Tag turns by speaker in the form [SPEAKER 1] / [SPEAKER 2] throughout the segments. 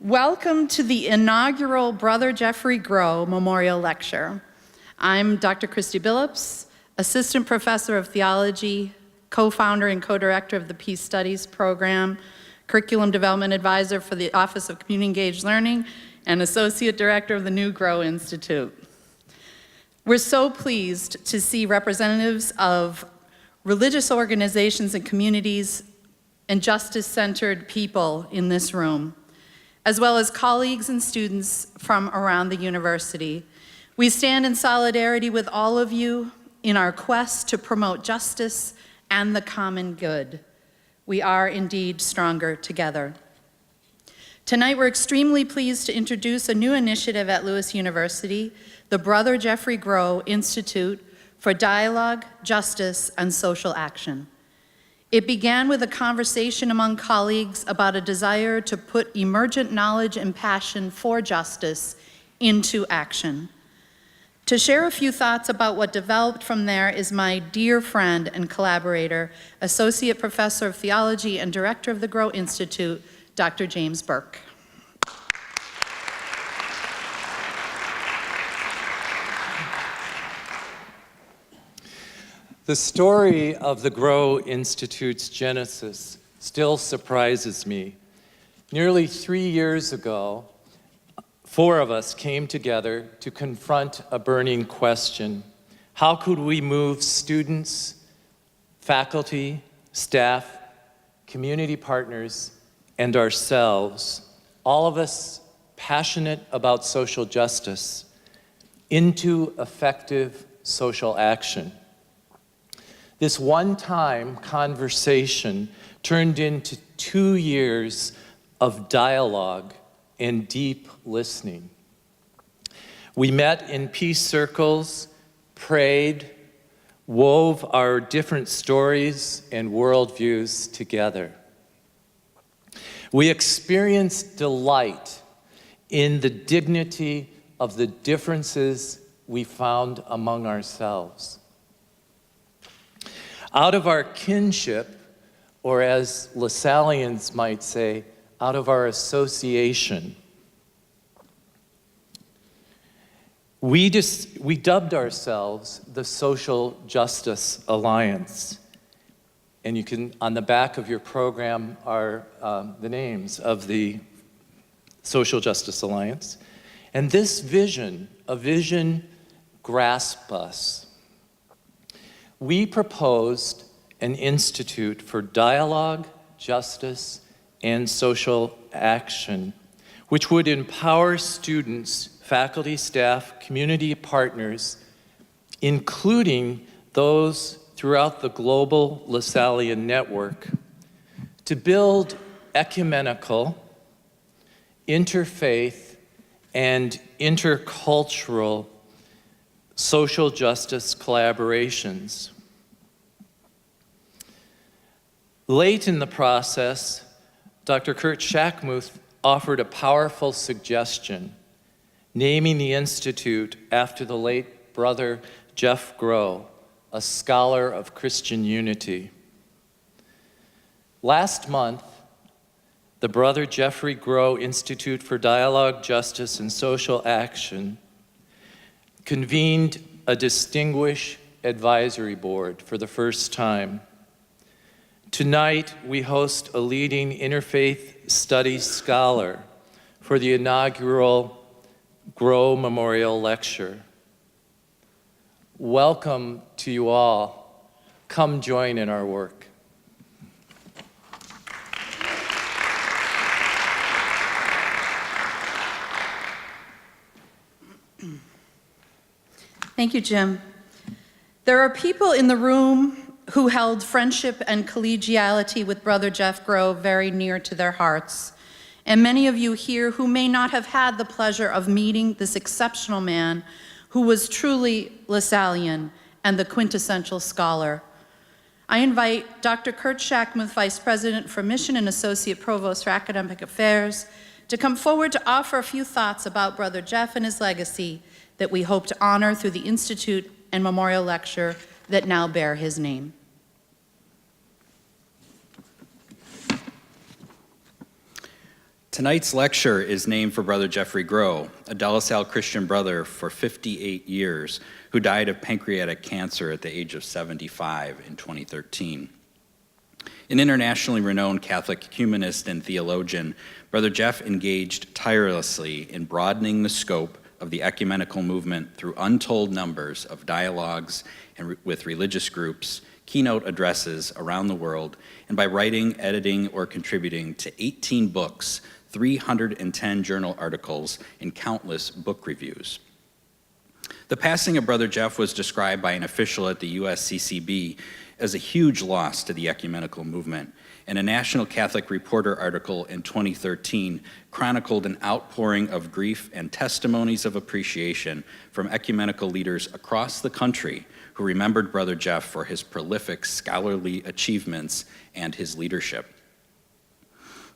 [SPEAKER 1] Welcome to the inaugural Brother Jeffrey Gro Memorial Lecture. I'm Dr. Christy Billups, Assistant Professor of Theology, co-founder and co-director of the Peace Studies Program, Curriculum Development Advisor for the Office of Community Engaged Learning, and Associate Director of the new Gro Institute. We're so pleased to see representatives of religious organizations and communities and justice-centered people in this room, as well as colleagues and students from around the university. We stand in solidarity with all of you in our quest to promote justice and the common good. We are indeed stronger together. Tonight, we're extremely pleased to introduce a new initiative at Lewis University, the Brother Jeffrey Gro Institute for Dialogue, Justice, and Social Action. It began with a conversation among colleagues about a desire to put emergent knowledge and passion for justice into action. To share a few thoughts about what developed from there is my dear friend and collaborator, Associate Professor of Theology and Director of the Gro Institute, Dr. James Burke.
[SPEAKER 2] The story of the Gro Institute's genesis still surprises me. Nearly 3 years ago, 4 of us came together to confront a burning question. How could we move students, faculty, staff, community partners, and ourselves, all of us passionate about social justice, into effective social action? This one-time conversation turned into 2 years of dialogue and deep listening. We met in peace circles, prayed, wove our different stories and worldviews together. We experienced delight in the dignity of the differences we found among ourselves. Out of our kinship, or as LaSallians might say, out of our association, we dubbed ourselves the Social Justice Alliance. And you can, on the back of your program are the names of the Social Justice Alliance. And this vision, a vision grasped us. We proposed an institute for dialogue, justice, and social action, which would empower students, faculty, staff, community partners, including those throughout the global LaSallian network, to build ecumenical, interfaith, and intercultural social justice collaborations. Late in the process, Dr. Kurt Shackmuth offered a powerful suggestion, naming the institute after the late Brother Jeff Gro, a scholar of Christian unity. Last month, the Brother Jeffrey Gro Institute for Dialogue, Justice, and Social Action convened a distinguished advisory board for the first time. Tonight, we host a leading interfaith studies scholar for the inaugural Gro Memorial Lecture. Welcome to you all. Come join in our work.
[SPEAKER 1] Thank you, Jim. There are people in the room who held friendship and collegiality with Brother Jeff Gro very near to their hearts, and many of you here who may not have had the pleasure of meeting this exceptional man who was truly LaSallian and the quintessential scholar. I invite Dr. Kurt Shackmuth, Vice President for Mission and Associate Provost for Academic Affairs, to come forward to offer a few thoughts about Brother Jeff and his legacy that we hope to honor through the Institute and Memorial Lecture that now bear his name.
[SPEAKER 3] Tonight's lecture is named for Brother Jeffrey Gro, a De La Salle Christian brother for 58 years who died of pancreatic cancer at the age of 75 in 2013. An internationally renowned Catholic ecumenist and theologian, Brother Jeff engaged tirelessly in broadening the scope of the ecumenical movement through untold numbers of dialogues and with religious groups, keynote addresses around the world, and by writing, editing, or contributing to 18 books, 310 journal articles, and countless book reviews. The passing of Brother Jeff was described by an official at the USCCB as a huge loss to the ecumenical movement, and a National Catholic Reporter article in 2013 chronicled an outpouring of grief and testimonies of appreciation from ecumenical leaders across the country who remembered Brother Jeff for his prolific scholarly achievements and his leadership.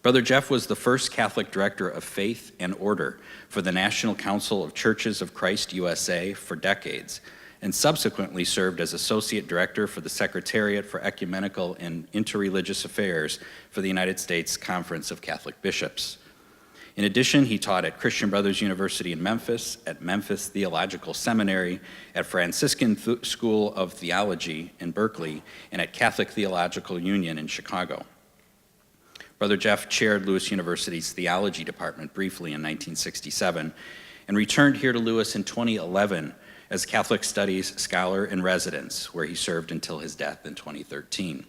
[SPEAKER 3] Brother Jeff was the first Catholic director of faith and order for the National Council of Churches of Christ USA for decades, and subsequently served as associate director for the Secretariat for Ecumenical and Interreligious Affairs for the United States Conference of Catholic Bishops. In addition, he taught at Christian Brothers University in Memphis, at Memphis Theological Seminary, at Franciscan School of Theology in Berkeley, and at Catholic Theological Union in Chicago. Brother Jeff chaired Lewis University's theology department briefly in 1967 and returned here to Lewis in 2011 as Catholic Studies Scholar in Residence, where he served until his death in 2013.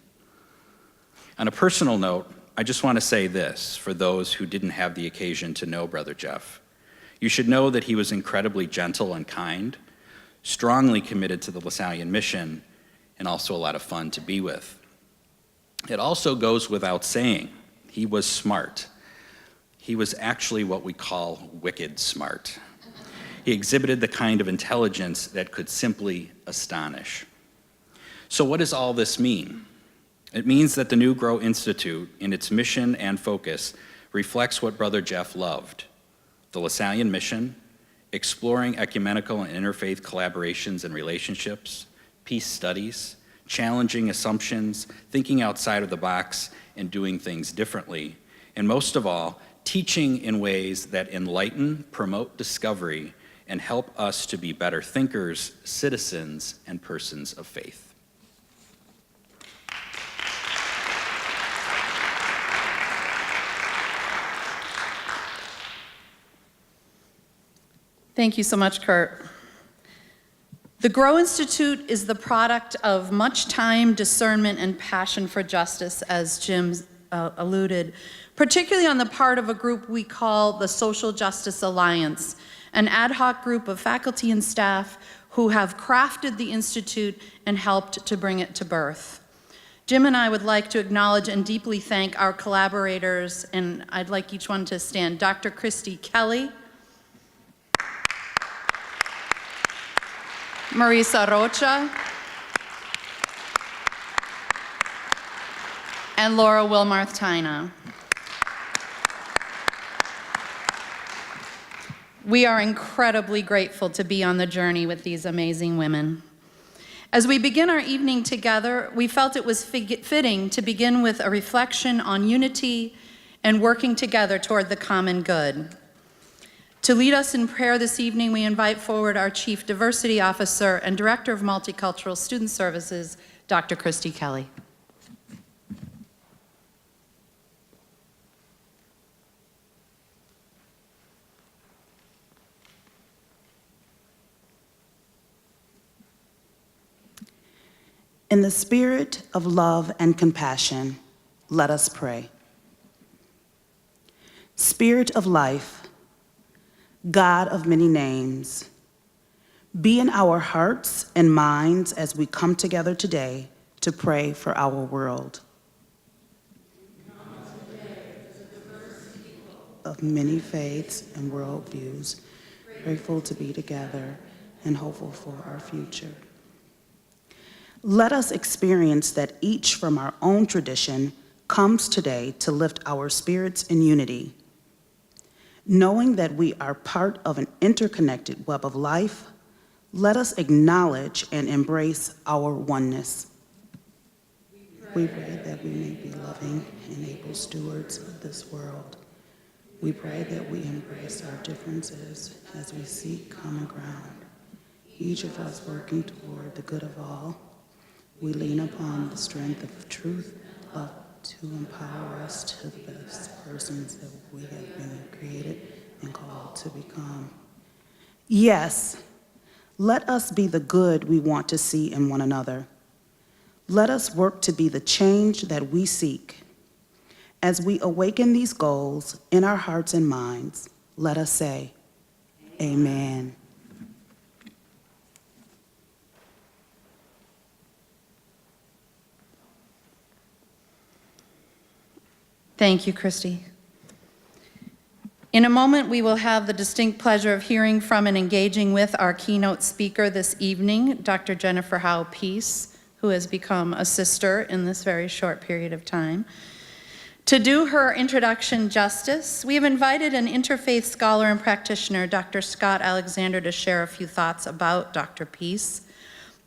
[SPEAKER 3] On a personal note, I just want to say this for those who didn't have the occasion to know Brother Jeff. You should know that he was incredibly gentle and kind, strongly committed to the Lasallian mission, and also a lot of fun to be with. It also goes without saying, he was smart. He was actually what we call wicked smart. He exhibited the kind of intelligence that could simply astonish. So what does all this mean? It means that the new Gro Institute, in its mission and focus, reflects what Brother Jeff loved: the Lasallian mission, exploring ecumenical and interfaith collaborations and relationships, peace studies, challenging assumptions, thinking outside of the box, and doing things differently, and most of all, teaching in ways that enlighten, promote discovery, and help us to be better thinkers, citizens, and persons of faith.
[SPEAKER 1] Thank you so much, Kurt. The Gro Institute is the product of much time, discernment, and passion for justice, as Jim alluded, particularly on the part of a group we call the Social Justice Alliance, an ad hoc group of faculty and staff who have crafted the Institute and helped to bring it to birth. Jim and I would like to acknowledge and deeply thank our collaborators, and I'd like each one to stand. Dr. Christy Kelly, Marisa Rocha, and Laura Wilmarth-Tyna. We are incredibly grateful to be on the journey with these amazing women. As we begin our evening together, we felt it was fitting to begin with a reflection on unity and working together toward the common good. To lead us in prayer this evening, we invite forward our Chief Diversity Officer and Director of Multicultural Student Services, Dr. Christy Kelly.
[SPEAKER 4] In the spirit of love and compassion, let us pray. Spirit of life, God of many names, be in our hearts and minds as we come together today to pray for our world. Of many faiths and worldviews, grateful to be together and hopeful for our future. Let us experience that each from our own tradition comes today to lift our spirits in unity, knowing that we are part of an interconnected web of life. Let us acknowledge and embrace our oneness. We pray that we may be loving and able stewards of this world. We pray that we embrace our differences as we seek common ground, each of us working toward the good of all. We lean upon the strength of truth, love, to empower us to the best persons that we have been created and called to become. Yes, let us be the good we want to see in one another. Let us work to be the change that we seek. As we awaken these goals in our hearts and minds, let us say, Amen.
[SPEAKER 1] Thank you, Christy. In a moment, we will have the distinct pleasure of hearing from and engaging with our keynote speaker this evening, Dr. Jennifer Howe Peace, who has become a sister in this very short period of time. To do her introduction justice, we have invited an interfaith scholar and practitioner, Dr. Scott Alexander, to share a few thoughts about Dr. Peace.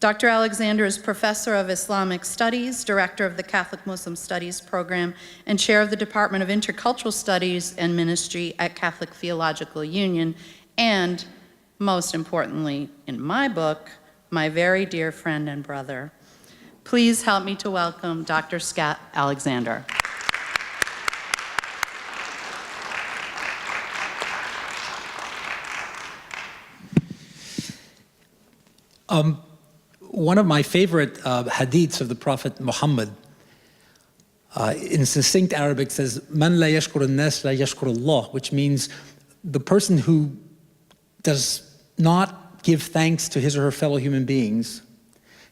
[SPEAKER 1] Dr. Alexander is professor of Islamic Studies, director of the Catholic Muslim Studies program, and chair of the Department of Intercultural Studies and Ministry at Catholic Theological Union, and most importantly, in my book, my very dear friend and brother. Please help me to welcome Dr. Scott Alexander.
[SPEAKER 5] One of my favorite hadiths of the Prophet Muhammad, in succinct Arabic, says, "Man la yashkur an-nas la yashkur Allah," which means the person who does not give thanks to his or her fellow human beings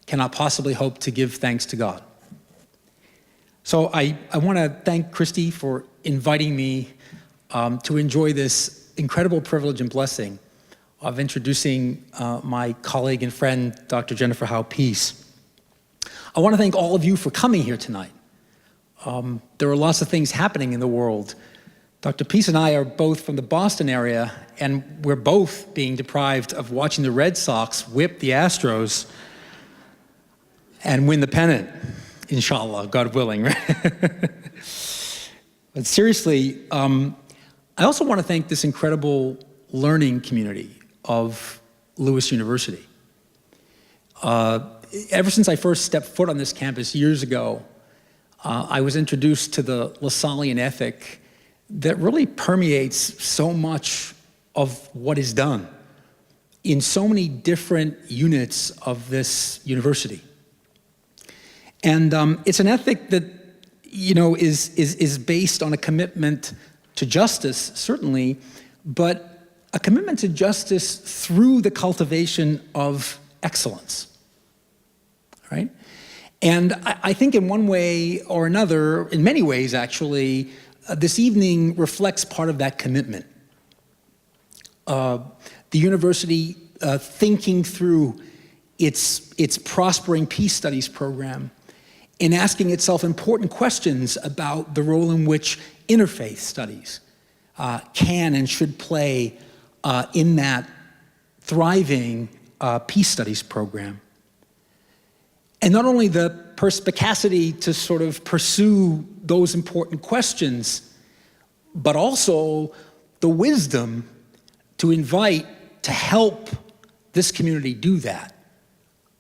[SPEAKER 5] cannot possibly hope to give thanks to God. So I want to thank Christy for inviting me to enjoy this incredible privilege and blessing of introducing my colleague and friend, Dr. Jennifer Howe Peace. I want to thank all of you for coming here tonight. There are lots of things happening in the world. Dr. Peace and I are both from the Boston area, and we're both being deprived of watching the Red Sox whip the Astros and win the pennant, inshallah, God willing, right? But seriously, I also want to thank this incredible learning community of Lewis University. Ever since I first stepped foot on this campus years ago, I was introduced to the Lassallean ethic that really permeates so much of what is done in so many different units of this university. And it's an ethic that, you know, is based on a commitment to justice, certainly, but a commitment to justice through the cultivation of excellence, right? And I think in one way or another, in many ways actually, this evening reflects part of that commitment. The university thinking through its prospering peace studies program and asking itself important questions about the role in which interfaith studies can and should play in that thriving peace studies program. And not only the perspicacity to sort of pursue those important questions, but also the wisdom to invite, to help this community do that.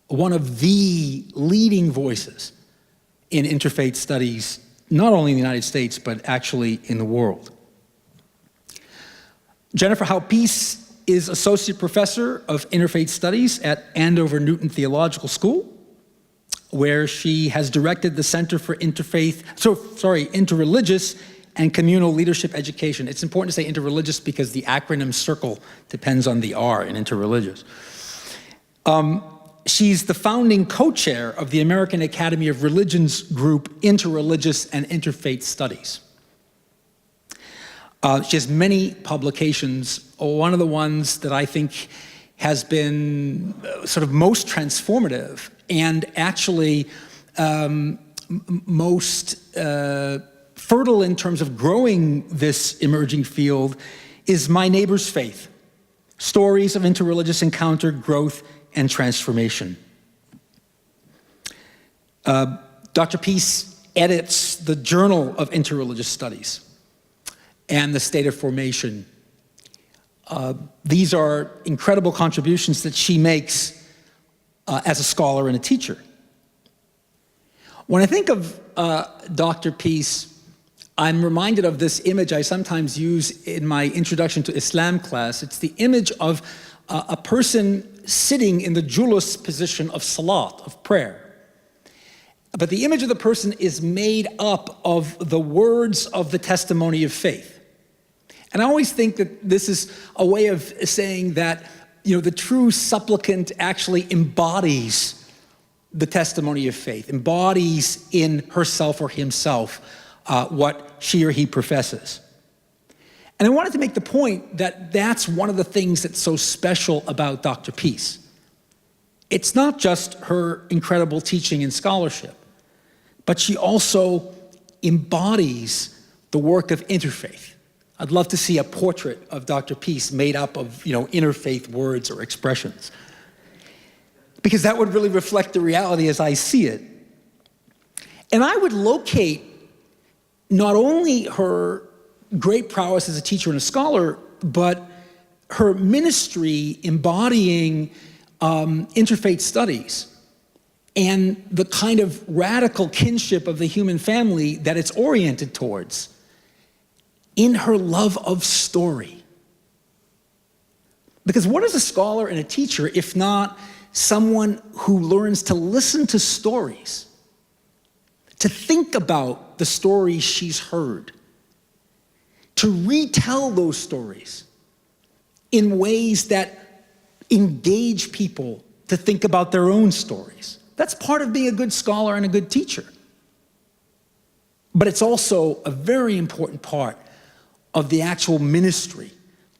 [SPEAKER 5] One of the leading voices in interfaith studies, not only in the United States, but actually in the world. Jennifer Howe Peace is Associate Professor of Interfaith Studies at Andover Newton Theological School, where she has directed the Center for Interreligious and Communal Leadership Education. It's important to say interreligious because the acronym CIRCLE depends on the R in interreligious. She's the founding co-chair of the American Academy of Religions group Interreligious and Interfaith Studies. She has many publications. One of the ones that I think has been sort of most transformative and actually most fertile in terms of growing this emerging field is My Neighbor's Faith, Stories of Interreligious Encounter, Growth, and Transformation. Dr. Peace edits the Journal of Interreligious Studies. and the state of formation. These are incredible contributions that she makes as a scholar and a teacher. When I think of Dr. Peace, I'm reminded of this image I sometimes use in my Introduction to Islam class. It's the image of a person sitting in the julus position of salat, of prayer. But the image of the person is made up of the words of the testimony of faith. And I always think that this is a way of saying that, the true supplicant actually embodies the testimony of faith, embodies in herself or himself what she or he professes. And I wanted to make the point that that's one of the things that's so special about Dr. Peace. It's not just her incredible teaching and scholarship, but she also embodies the work of interfaith. I'd love to see a portrait of Dr. Peace made up of, interfaith words or expressions, because that would really reflect the reality as I see it. And I would locate not only her great prowess as a teacher and a scholar, but her ministry embodying interfaith studies and the kind of radical kinship of the human family that it's oriented towards in her love of story. Because what is a scholar and a teacher if not someone who learns to listen to stories, to think about the stories she's heard, to retell those stories in ways that engage people to think about their own stories. That's part of being a good scholar and a good teacher. But it's also a very important part of the actual ministry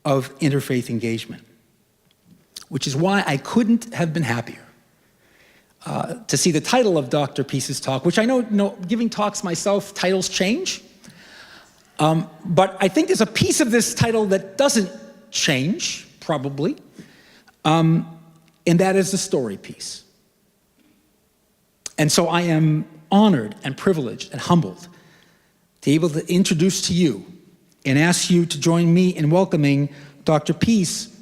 [SPEAKER 5] of interfaith engagement, which is why I couldn't have been happier to see the title of Dr. Peace's talk, which I know, giving talks myself, titles change. But I think there's a piece of this title that doesn't change, probably, and that is the story piece. And so I am honored and privileged and humbled to be able to introduce to you and ask you to join me in welcoming Dr. Peace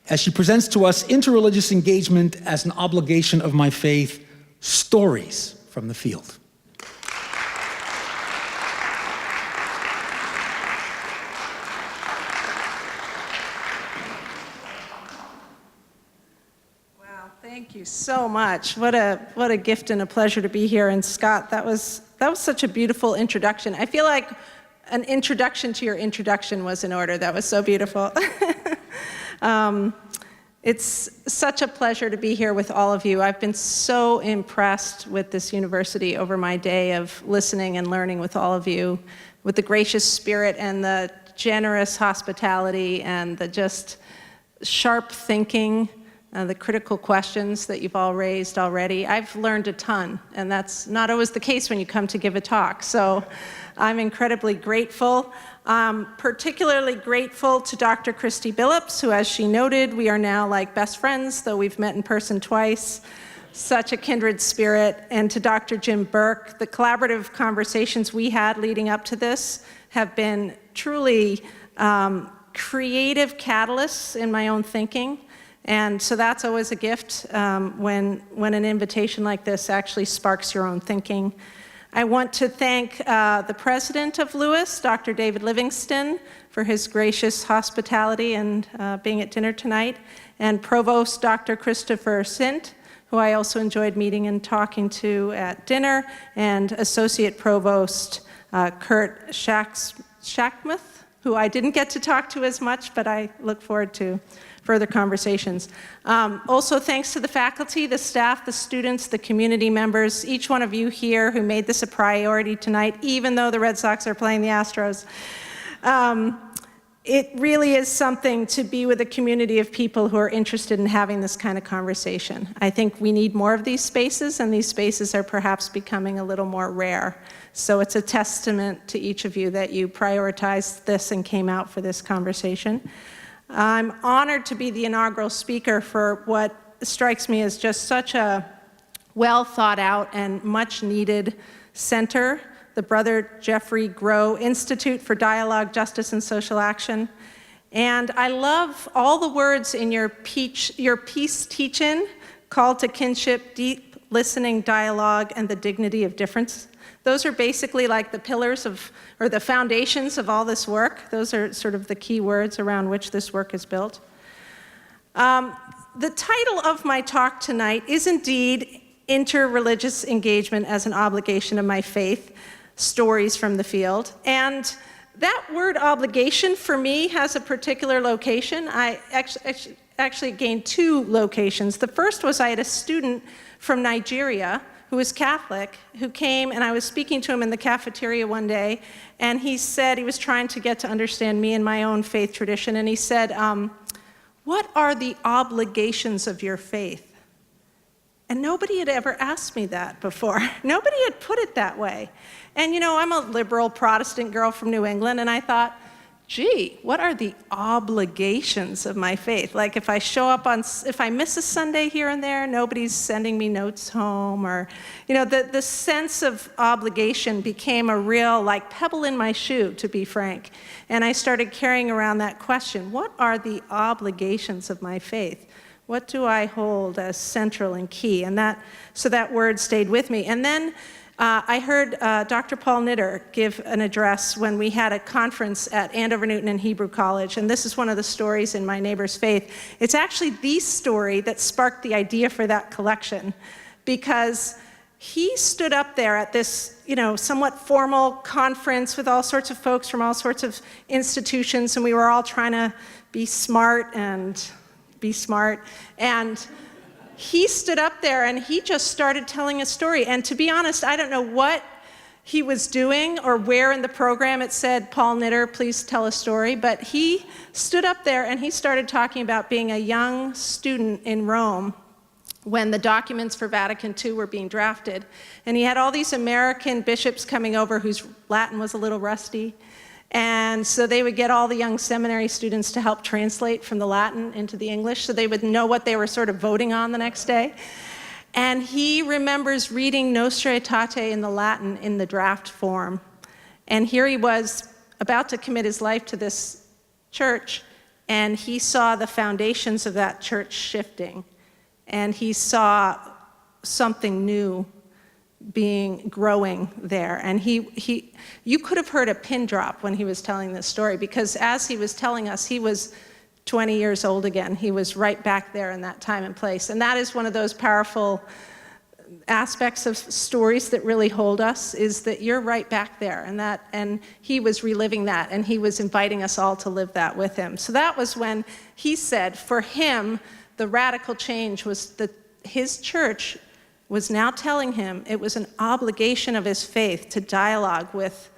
[SPEAKER 5] as she presents to us Interreligious Engagement as an Obligation of My Faith, Stories from the Field.
[SPEAKER 6] Thank you so much. What a gift and a pleasure to be here. And Scott, that was such a beautiful introduction. I feel like an introduction to your introduction was in order. That was so beautiful. It's such a pleasure to be here with all of you. I've been so impressed with this university over my day of listening and learning with all of you, with the gracious spirit and the generous hospitality and the just sharp thinking, the critical questions that you've all raised already. I've learned a ton, and that's not always the case when you come to give a talk. So I'm incredibly grateful. Particularly grateful to Dr. Christy Billups, who, as she noted, we are now like best friends, though we've met in person twice. Such a kindred spirit. And to Dr. Jim Burke, the collaborative conversations we had leading up to this have been truly creative catalysts in my own thinking. And so that's always a gift when an invitation like this actually sparks your own thinking. I want to thank the president of Lewis, Dr. David Livingston, for his gracious hospitality and being at dinner tonight, and Provost Dr. Christopher Sint, who I also enjoyed meeting and talking to at dinner, and Associate Provost Kurt Shackmuth, who I didn't get to talk to as much, but I look forward to further conversations. Also, thanks to the faculty, the staff, the students, the community members, each one of you here who made this a priority tonight, even though the Red Sox are playing the Astros. It really is something to be with a community of people who are interested in having this kind of conversation. I think we need more of these spaces, and these spaces are perhaps becoming a little more rare. So it's a testament to each of you that you prioritized this and came out for this conversation. I'm honored to be the inaugural speaker for what strikes me as just such a well thought out and much needed center the Brother Jeffrey Gro Institute for Dialogue, Justice, and Social Action. And I love all the words in your peace teach-in, call to kinship, deep listening, dialogue, and the dignity of difference. Those are basically like the pillars of, or the foundations of all this work. Those are sort of the key words around which this work is built. The title of my talk tonight is indeed Interreligious Engagement as an Obligation of My Faith, Stories from the Field. And that word obligation for me has a particular location. I actually gained two locations. The first was I had a student from Nigeria who was Catholic, who came, and I was speaking to him in the cafeteria one day, and he said he was trying to get to understand me and my own faith tradition, and he said, what are the obligations of your faith? And nobody had ever asked me that before. Nobody had put it that way. And you know, I'm a liberal Protestant girl from New England, and I thought, gee, what are the obligations of my faith? Like if I show up if I miss a Sunday here and there, nobody's sending me notes home, or, you know, the sense of obligation became a real, like, pebble in my shoe, to be frank. And I started carrying around that question, what are the obligations of my faith? What do I hold as central and key? And so that word stayed with me. And then I heard Dr. Paul Knitter give an address when we had a conference at Andover Newton and Hebrew College, and this is one of the stories in My Neighbor's Faith. It's actually the story that sparked the idea for that collection, because he stood up there at this, you know, somewhat formal conference with all sorts of folks from all sorts of institutions, and we were all trying to be smart, and he stood up there and he just started telling a story. And to be honest, I don't know what he was doing or where in the program it said, Paul Knitter, please tell a story. But he stood up there and he started talking about being a young student in Rome when the documents for Vatican II were being drafted. And he had all these American bishops coming over whose Latin was a little rusty. And so they would get all the young seminary students to help translate from the Latin into the English so they would know what they were sort of voting on the next day. And he remembers reading Nostra Aetate in the Latin in the draft form. And here he was about to commit his life to this church, and he saw the foundations of that church shifting. And he saw something new growing there. And you could have heard a pin drop when he was telling this story, because as he was telling us, he was 20 years old again. He was right back there in that time and place. And that is one of those powerful aspects of stories that really hold us, is that you're right back there. And he was reliving that, and he was inviting us all to live that with him. So that was when he said, for him, the radical change was that his church was now telling him it was an obligation of his faith to dialogue with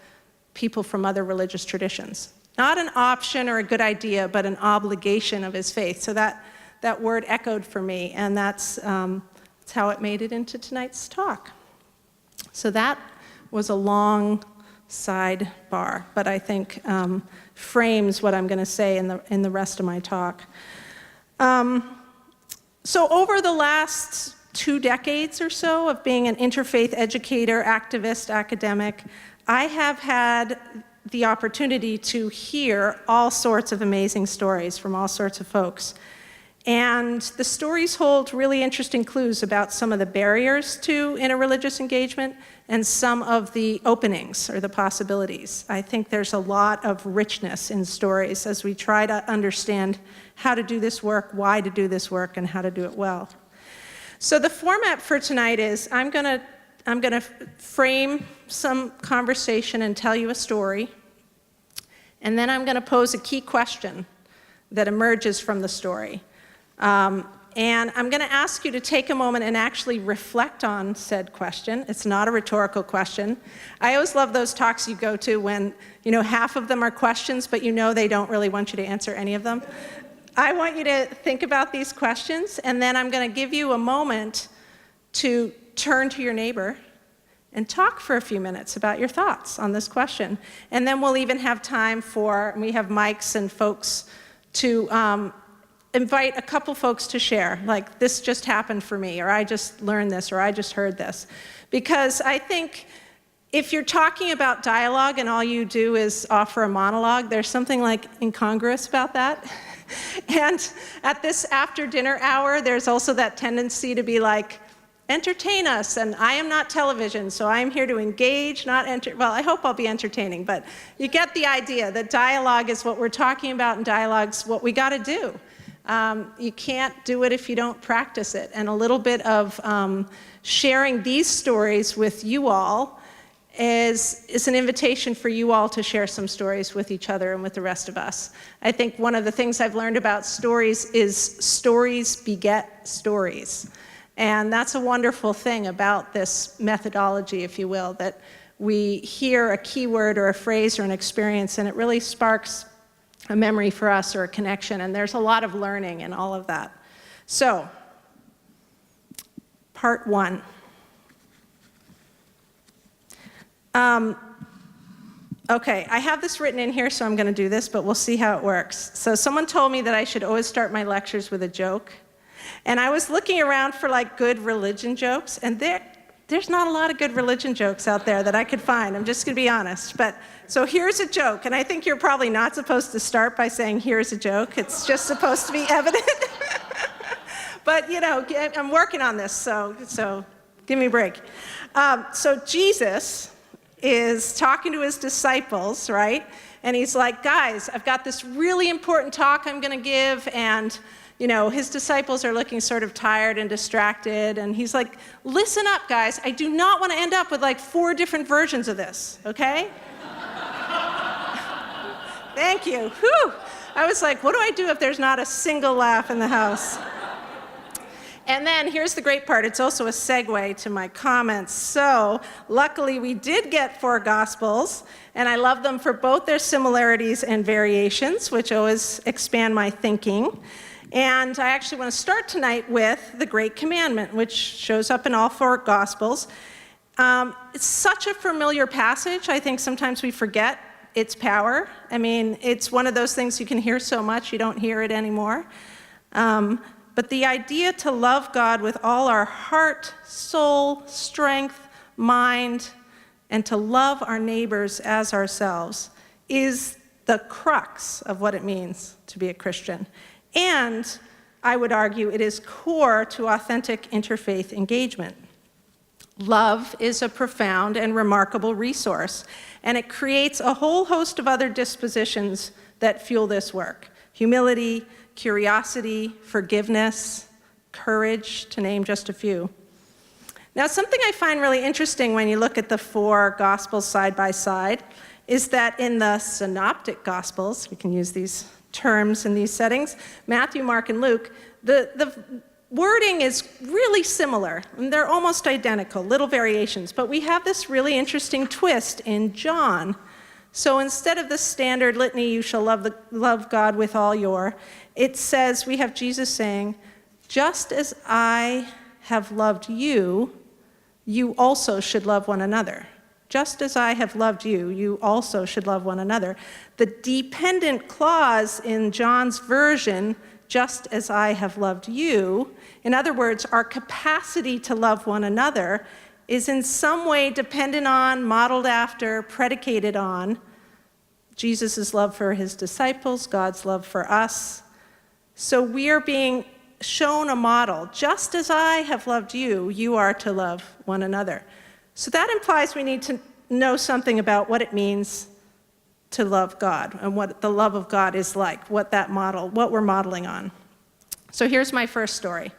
[SPEAKER 6] people from other religious traditions. Not an option or a good idea, but an obligation of his faith. So that word echoed for me, and that's how it made it into tonight's talk. So that was a long sidebar, but I think frames what I'm going to say in the rest of my talk. So over the last 2 decades or so of being an interfaith educator, activist, academic, I have had the opportunity to hear all sorts of amazing stories from all sorts of folks. And the stories hold really interesting clues about some of the barriers to interreligious engagement and some of the openings or the possibilities. I think there's a lot of richness in stories as we try to understand how to do this work, why to do this work, and how to do it well. So the format for tonight is I'm gonna frame some conversation and tell you a story, and then I'm gonna pose a key question that emerges from the story. And I'm gonna ask you to take a moment and actually reflect on said question. It's not a rhetorical question. I always love those talks you go to when, you know, half of them are questions, but you know they don't really want you to answer any of them. I want you to think about these questions, and then I'm going to give you a moment to turn to your neighbor and talk for a few minutes about your thoughts on this question. And then we'll even have time we have mics and folks to invite a couple folks to share, like, this just happened for me, or I just learned this, or I just heard this. Because I think if you're talking about dialogue and all you do is offer a monologue, there's something like incongruous about that. And at this after dinner hour, there's also that tendency to be like, entertain us, and I am not television, so I'm here to engage, not well, I hope I'll be entertaining, but you get the idea that dialogue is what we're talking about, and dialogue's what we gotta do. You can't do it if you don't practice it. And a little bit of sharing these stories with you all is an invitation for you all to share some stories with each other and with the rest of us. I think one of the things I've learned about stories is stories beget stories. And that's a wonderful thing about this methodology, if you will, that we hear a keyword or a phrase or an experience, and it really sparks a memory for us or a connection, and there's a lot of learning in all of that. So, part one. Okay, I have this written in here, so I'm going to do this, but we'll see how it works. So someone told me that I should always start my lectures with a joke, and I was looking around for like good religion jokes, and there's not a lot of good religion jokes out there that I could find. I'm just going to be honest. But so here's a joke, and I think you're probably not supposed to start by saying here's a joke. It's just supposed to be evident. But you know, I'm working on this, so give me a break. So Jesus is talking to his disciples, right? And he's like, guys, I've got this really important talk I'm going to give, and you know, his disciples are looking sort of tired and distracted, and he's like, listen up, guys. I do not want to end up with like 4 different versions of this, okay? Thank you. Whew. I was like, what do I do if there's not a single laugh in the house? And then here's the great part. It's also a segue to my comments. So luckily we did get 4 Gospels, and I love them for both their similarities and variations, which always expand my thinking. And I actually want to start tonight with the Great Commandment, which shows up in all 4 Gospels. It's such a familiar passage. I think sometimes we forget its power. I mean, it's one of those things you can hear so much, you don't hear it anymore. But the idea to love God with all our heart, soul, strength, mind, and to love our neighbors as ourselves is the crux of what it means to be a Christian. And I would argue it is core to authentic interfaith engagement. Love is a profound and remarkable resource, and it creates a whole host of other dispositions that fuel this work. Humility, curiosity, forgiveness, courage, to name just a few. Now, something I find really interesting when you look at the 4 Gospels side by side is that in the synoptic Gospels, we can use these terms in these settings, Matthew, Mark, and Luke, the wording is really similar, and they're almost identical, little variations, but we have this really interesting twist in John. So instead of the standard litany, you shall love God with all your, it says, we have Jesus saying, just as I have loved you, you also should love one another. Just as I have loved you, you also should love one another. The dependent clause in John's version, just as I have loved you, in other words, our capacity to love one another is in some way dependent on, modeled after, predicated on Jesus' love for his disciples, God's love for us. So we are being shown a model. Just as I have loved you, you are to love one another. So that implies we need to know something about what it means to love God and what the love of God is like, what we're modeling on. So here's my first story.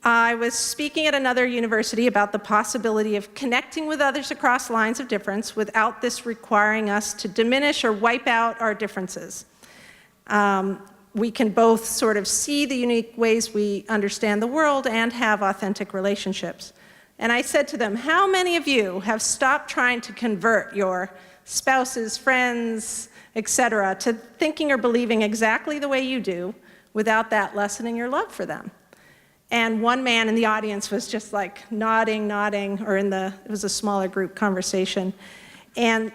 [SPEAKER 6] I was speaking at another university about the possibility of connecting with others across lines of difference without this requiring us to diminish or wipe out our differences. We can both sort of see the unique ways we understand the world and have authentic relationships. And I said to them, how many of you have stopped trying to convert your spouses, friends, etc., to thinking or believing exactly the way you do without that lessening your love for them? And one man in the audience was just like nodding, or it was a smaller group conversation. And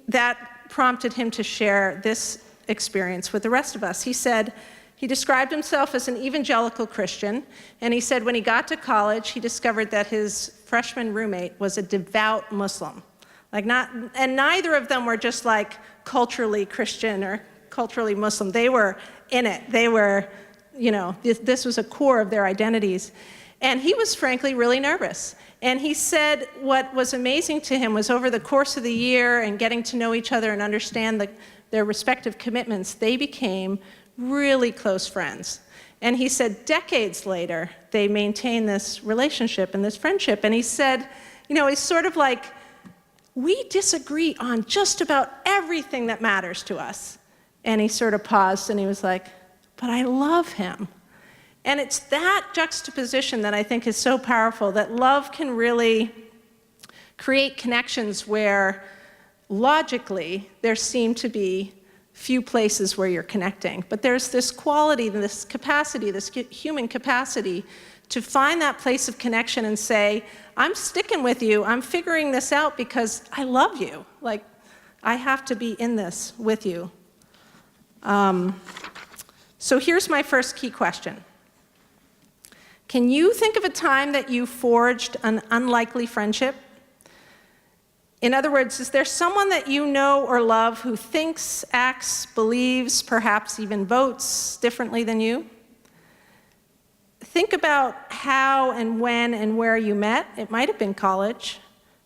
[SPEAKER 6] that prompted him to share this experience with the rest of us. He described himself as an evangelical Christian, and he said when he got to college, he discovered that his freshman roommate was a devout Muslim. And neither of them were just like culturally Christian or culturally Muslim. They were in it. They were, this was a core of their identities. And he was frankly really nervous. And he said what was amazing to him was over the course of the year and getting to know each other and understand their respective commitments, they became really close friends. And he said decades later, they maintained this relationship and this friendship. And he said, he's sort of like, we disagree on just about everything that matters to us. And he sort of paused and he was like, but I love him. And it's that juxtaposition that I think is so powerful, that love can really create connections where logically there seem to be few places where you're connecting. But there's this quality, this capacity, this human capacity to find that place of connection and say, I'm sticking with you, I'm figuring this out because I love you. Like, I have to be in this with you. So here's my first key question. Can you think of a time that you forged an unlikely friendship? In other words, is there someone that you know or love who thinks, acts, believes, perhaps even votes differently than you? Think about how and when and where you met. It might have been college,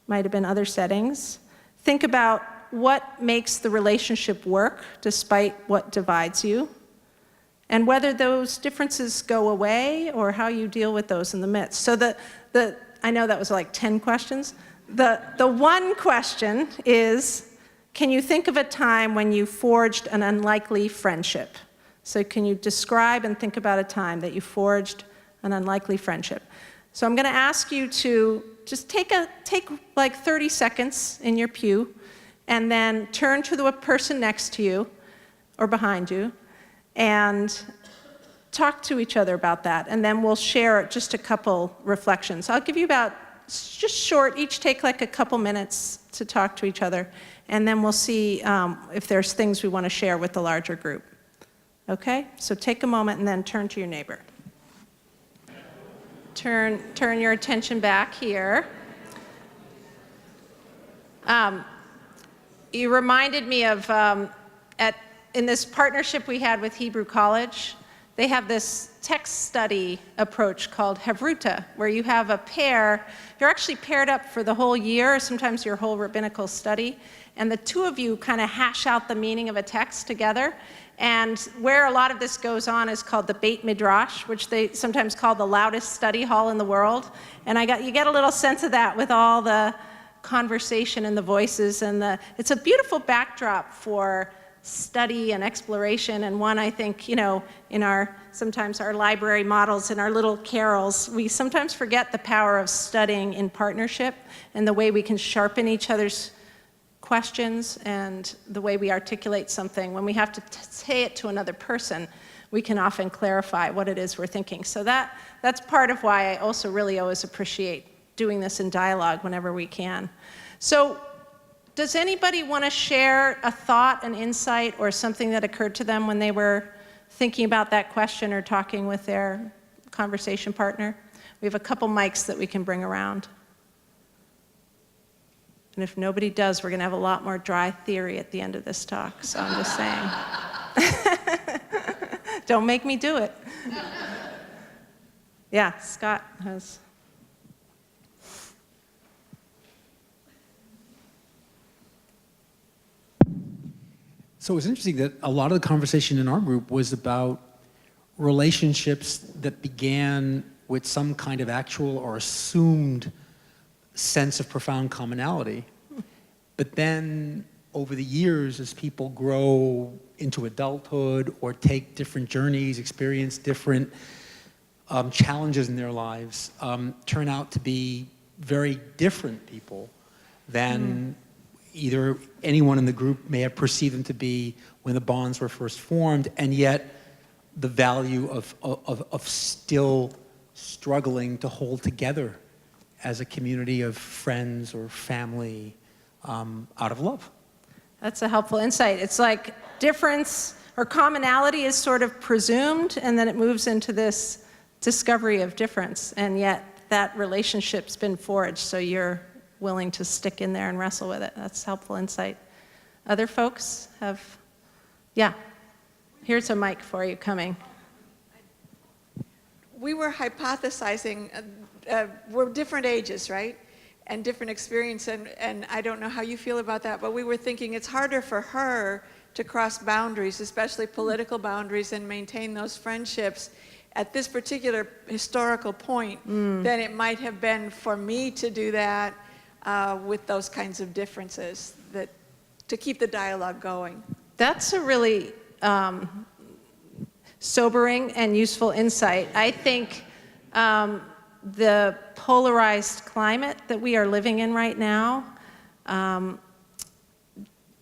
[SPEAKER 6] might have been other settings. Think about what makes the relationship work despite what divides you, and whether those differences go away or how you deal with those in the midst. So I know that was like 10 questions. The one question is, can you think of a time when you forged an unlikely friendship? So can you describe and think about a time that you forged an unlikely friendship? So I'm going to ask you to just take like 30 seconds in your pew and then turn to the person next to you or behind you and talk to each other about that. And then we'll share just a couple reflections. I'll give you about, just short, each take like a couple minutes to talk to each other. And then we'll see if there's things we want to share with the larger group. Okay? So take a moment and then turn to your neighbor. Turn your attention back here. You reminded me of, in this partnership we had with Hebrew College, they have this text study approach called Havruta, where you have a pair, you're actually paired up for the whole year, sometimes your whole rabbinical study, and the two of you kind of hash out the meaning of a text together. And where a lot of this goes on is called the Beit Midrash, which they sometimes call the loudest study hall in the world. And you get a little sense of that with all the conversation and the voices, and it's a beautiful backdrop for study and exploration, and one I think, in sometimes our library models and our little carols, we sometimes forget the power of studying in partnership and the way we can sharpen each other's questions and the way we articulate something. When we have to say it to another person, we can often clarify what it is we're thinking. So that's part of why I also really always appreciate doing this in dialogue whenever we can. So does anybody want to share a thought, an insight, or something that occurred to them when they were thinking about that question or talking with their conversation partner? We have a couple mics that we can bring around. And if nobody does, we're going to have a lot more dry theory at the end of this talk, so I'm just saying. Don't make me do it. Yeah, Scott has...
[SPEAKER 5] So it's interesting that a lot of the conversation in our group was about relationships that began with some kind of actual or assumed sense of profound commonality. But then over the years, as people grow into adulthood or take different journeys, experience different challenges in their lives, turn out to be very different people than either anyone in the group may have perceived them to be when the bonds were first formed, and yet the value of still struggling to hold together as a community of friends or family out of love.
[SPEAKER 6] That's a helpful insight. It's like difference or commonality is sort of presumed, and then it moves into this discovery of difference, and yet that relationship's been forged, so you're willing to stick in there and wrestle with it. That's helpful insight. Other folks have, yeah. Here's a mic for you coming.
[SPEAKER 7] We were hypothesizing, we're different ages, right? And different experience, and I don't know how you feel about that, but we were thinking it's harder for her to cross boundaries, especially political boundaries, and maintain those friendships at this particular historical point than it might have been for me to do that with those kinds of differences, that to keep the dialogue going.
[SPEAKER 6] That's a really sobering and useful insight. I think the polarized climate that we are living in right now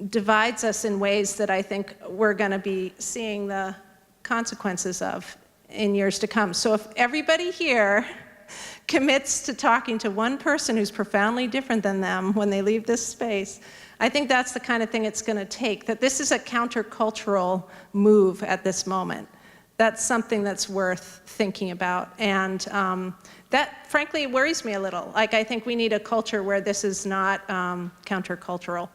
[SPEAKER 6] divides us in ways that I think we're going to be seeing the consequences of in years to come. So if everybody here commits to talking to one person who's profoundly different than them when they leave this space, I think that's the kind of thing it's going to take, that this is a countercultural move at this moment. That's something that's worth thinking about. And that, frankly, worries me a little. Like, I think we need a culture where this is not countercultural.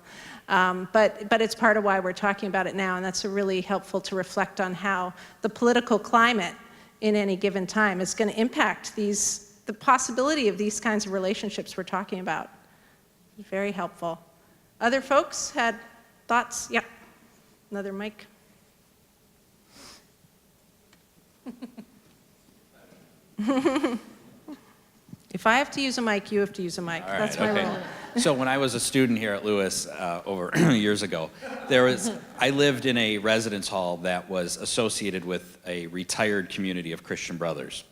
[SPEAKER 6] But it's part of why we're talking about it now, and that's really helpful to reflect on how the political climate in any given time is going to impact the possibility of these kinds of relationships we're talking about. Very helpful. Other folks had thoughts? Yeah, another mic. If I have to use a mic, you have to use a mic.
[SPEAKER 3] All
[SPEAKER 6] That's
[SPEAKER 3] right,
[SPEAKER 6] my
[SPEAKER 3] okay.
[SPEAKER 6] rule.
[SPEAKER 3] So when I was a student here at Lewis over years ago, I lived in a residence hall that was associated with a retired community of Christian brothers.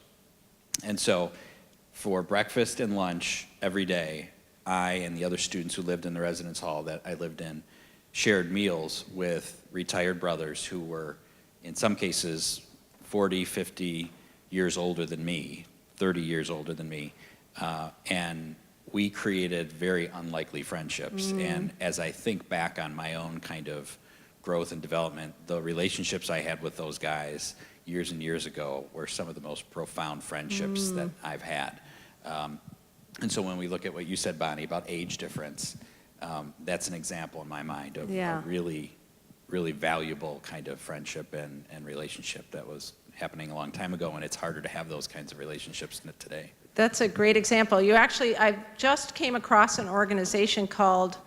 [SPEAKER 3] And so for breakfast and lunch every day, I and the other students who lived in the residence hall that I lived in shared meals with retired brothers who were, in some cases, 40, 50 years older than me, 30 years older than me. And we created very unlikely friendships. And as I think back on my own kind of growth and development, the relationships I had with those guys years and years ago were some of the most profound friendships that I've had. And so when we look at what you said, Bonnie, about age difference, that's an example in my mind of a really, really valuable kind of friendship and relationship that was happening a long time ago, and it's harder to have those kinds of relationships today.
[SPEAKER 6] That's a great example. I just came across an organization called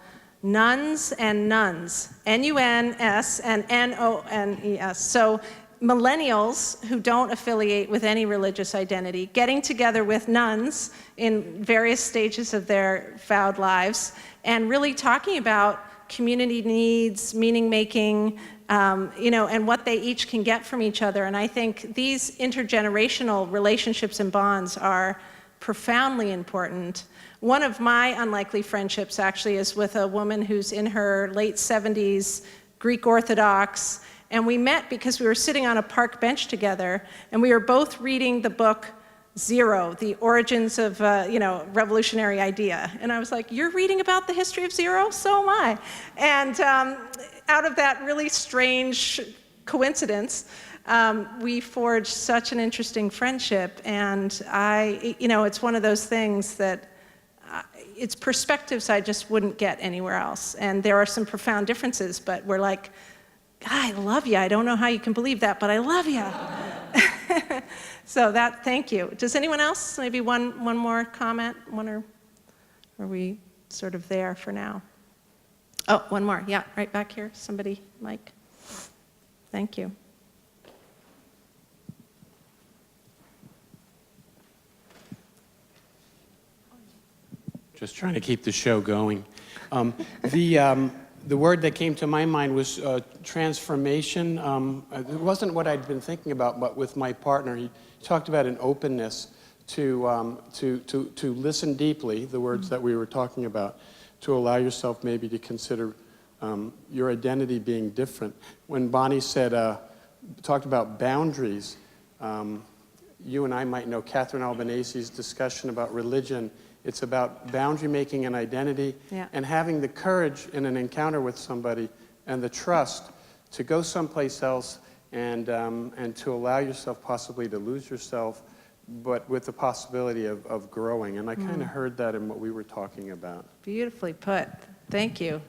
[SPEAKER 6] Nuns and Nuns, N-U-N-S and N-O-N-E-S. So millennials who don't affiliate with any religious identity, getting together with nuns in various stages of their vowed lives, and really talking about community needs, meaning making, and what they each can get from each other. And I think these intergenerational relationships and bonds are profoundly important. One of my unlikely friendships actually is with a woman who's in her late 70s, Greek Orthodox, and we met because we were sitting on a park bench together, and we were both reading the book Zero, The Origins of Revolutionary Idea. And I was like, you're reading about the history of zero? So am I. And out of that really strange coincidence, we forged such an interesting friendship. And it's one of those things that it's perspectives I just wouldn't get anywhere else. And there are some profound differences, but we're like, I love you. I don't know how you can believe that, but I love you. So thank you. Does anyone else, maybe one more comment? Or are we sort of there for now? Oh, one more. Yeah, right back here. Somebody, Mike. Thank you.
[SPEAKER 8] Just trying to keep the show going. The word that came to my mind was transformation. It wasn't what I'd been thinking about, but with my partner, he talked about an openness to listen deeply, the words that we were talking about, to allow yourself maybe to consider your identity being different. When Bonnie talked about boundaries, you and I might know Catherine Albanese's discussion about religion. It's about boundary making and identity, and having the courage in an encounter with somebody and the trust to go someplace else and to allow yourself possibly to lose yourself, but with the possibility of growing. And I kind of heard that in what we were talking about.
[SPEAKER 6] Beautifully put. Thank you.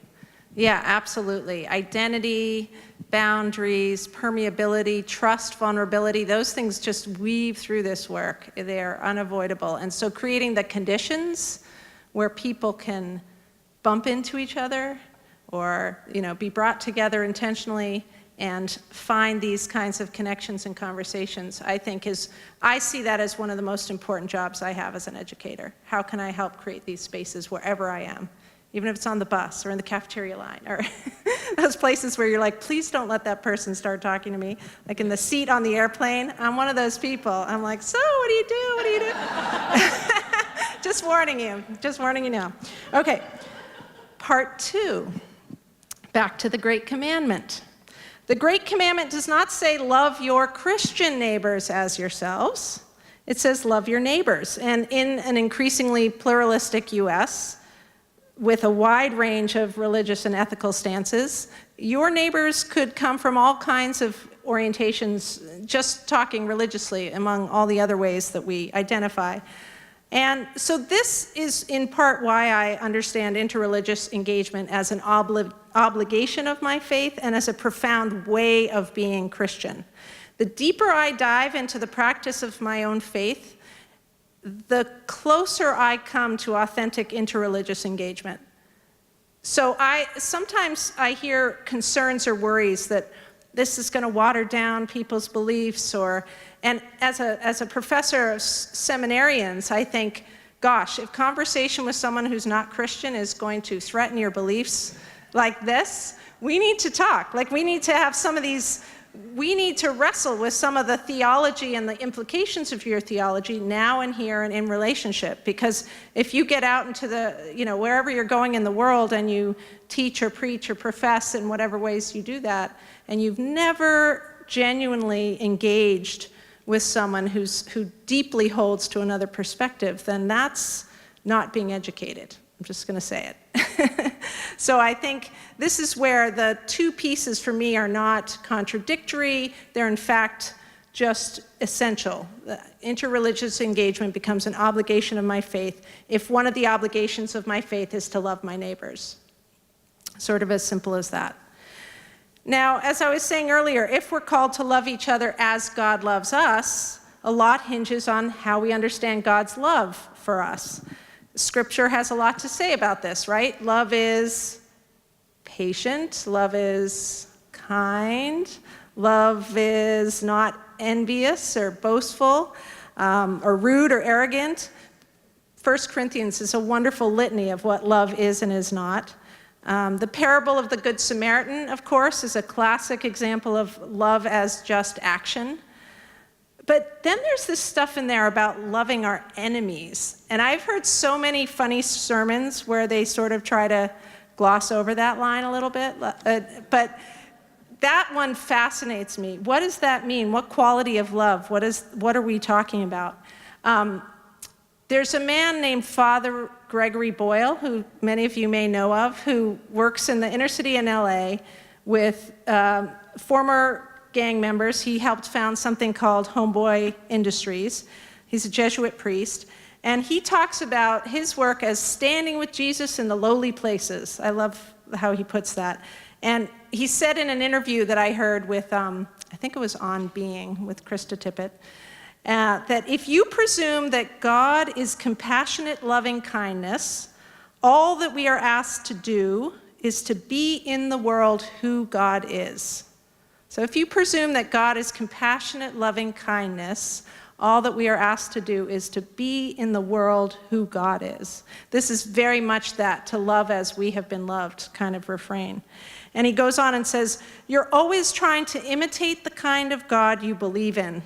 [SPEAKER 6] Yeah, absolutely. Identity, boundaries, permeability, trust, vulnerability, those things just weave through this work. They're unavoidable. And so creating the conditions where people can bump into each other or, be brought together intentionally and find these kinds of connections and conversations, I see that as one of the most important jobs I have as an educator. How can I help create these spaces wherever I am? Even if it's on the bus or in the cafeteria line or those places where you're like, please don't let that person start talking to me. Like in the seat on the airplane, I'm one of those people. I'm like, so what do you do? What do you do? Just warning you now. Okay, part 2, back to the Great Commandment. The Great Commandment does not say love your Christian neighbors as yourselves. It says love your neighbors. And in an increasingly pluralistic US, with a wide range of religious and ethical stances, your neighbors could come from all kinds of orientations, just talking religiously among all the other ways that we identify. And so this is in part why I understand interreligious engagement as an obligation of my faith and as a profound way of being Christian. The deeper I dive into the practice of my own faith, the closer I come to authentic interreligious engagement. So sometimes I hear concerns or worries that this is going to water down people's beliefs, and as a professor of seminarians, I think, gosh, if conversation with someone who's not Christian is going to threaten your beliefs like this, we need to talk. Like, we need to have we need to wrestle with some of the theology and the implications of your theology now and here and in relationship. Because if you get out into wherever you're going in the world and you teach or preach or profess in whatever ways you do that, and you've never genuinely engaged with someone who deeply holds to another perspective, then that's not being educated. I'm just going to say it. So I think this is where the two pieces for me are not contradictory. They're in fact just essential. Interreligious engagement becomes an obligation of my faith if one of the obligations of my faith is to love my neighbors. Sort of as simple as that. Now, as I was saying earlier, if we're called to love each other as God loves us, a lot hinges on how we understand God's love for us. Scripture has a lot to say about this, right? Love is patient, love is kind, love is not envious or boastful, or rude or arrogant. 1 Corinthians is a wonderful litany of what love is and is not. The parable of the Good Samaritan, of course, is a classic example of love as just action. But then there's this stuff in there about loving our enemies. And I've heard so many funny sermons where they sort of try to gloss over that line a little bit. But that one fascinates me. What does that mean? What quality of love? What are we talking about? There's a man named Father Gregory Boyle, who many of you may know of, who works in the inner city in LA with former gang members. He helped found something called Homeboy Industries. He's a Jesuit priest. And he talks about his work as standing with Jesus in the lowly places. I love how he puts that. And he said in an interview that I heard with, I think it was On Being with Krista Tippett, that if you presume that God is compassionate, loving kindness, all that we are asked to do is to be in the world who God is. So if you presume that God is compassionate, loving kindness, all that we are asked to do is to be in the world who God is. This is very much that to love as we have been loved kind of refrain. And he goes on and says, you're always trying to imitate the kind of God you believe in.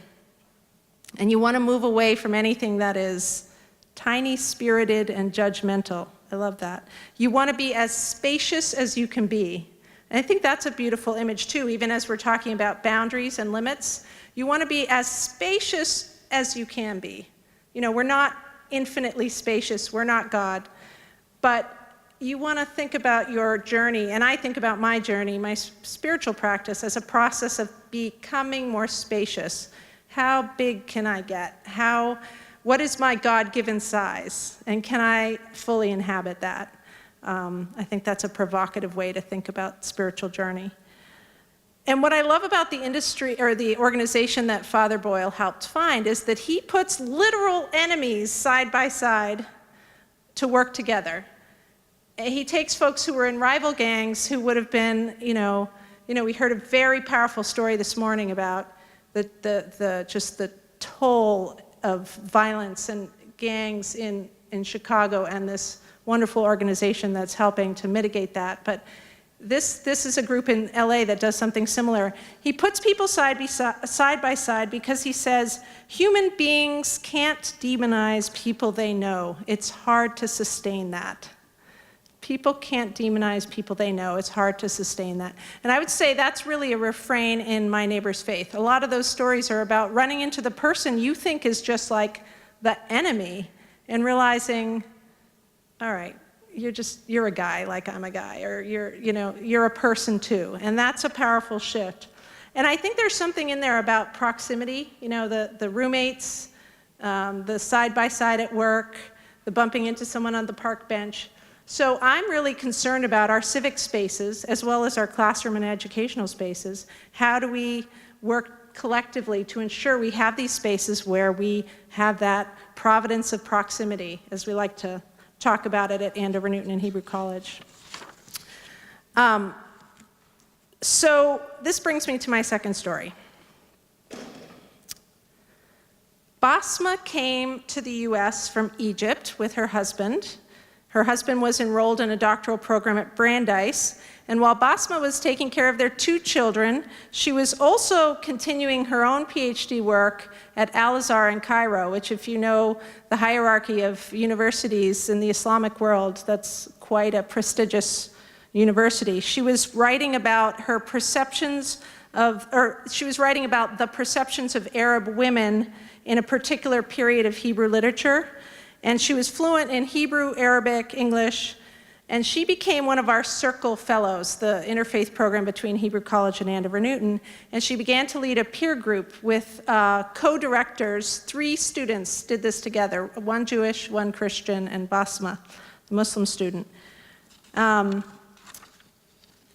[SPEAKER 6] And you want to move away from anything that is tiny, spirited, and judgmental. I love that. You want to be as spacious as you can be. And I think that's a beautiful image too, even as we're talking about boundaries and limits. You want to be as spacious as you can be. We're not infinitely spacious, we're not God. But you want to think about your journey, and I think about my journey, my spiritual practice, as a process of becoming more spacious, How big can I get? What is my God-given size? And can I fully inhabit that? I think that's a provocative way to think about spiritual journey. And what I love about the industry, or the organization that Father Boyle helped find, is that he puts literal enemies side by side to work together. He takes folks who were in rival gangs who would have been, we heard a very powerful story this morning about just the toll of violence and gangs in Chicago, and this wonderful organization that's helping to mitigate that. But this is a group in LA that does something similar. He puts people side by side because he says human beings can't demonize people they know. It's hard to sustain that. People can't demonize people they know. It's hard to sustain that. And I would say that's really a refrain in My Neighbor's Faith. A lot of those stories are about running into the person you think is just like the enemy and realizing, all right, you're a guy like I'm a guy, or you're a person too. And that's a powerful shift. And I think there's something in there about proximity, the roommates, the side-by-side at work, the bumping into someone on the park bench. So I'm really concerned about our civic spaces, as well as our classroom and educational spaces. How do we work collectively to ensure we have these spaces where we have that providence of proximity, as we like to talk about it at Andover Newton and Hebrew College. So this brings me to my second story. Basma came to the US from Egypt with her husband. Her husband was enrolled in a doctoral program at Brandeis, and while Basma was taking care of their 2 children, she was also continuing her own PhD work at Al-Azhar in Cairo, which, if you know the hierarchy of universities in the Islamic world, that's quite a prestigious university. She was writing about the perceptions of Arab women in a particular period of Hebrew literature. And she was fluent in Hebrew, Arabic, English, and she became one of our Circle Fellows, the interfaith program between Hebrew College and Andover Newton. And she began to lead a peer group with co-directors. 3 students did this together, 1 Jewish, 1 Christian, and Basma, a Muslim student. Now,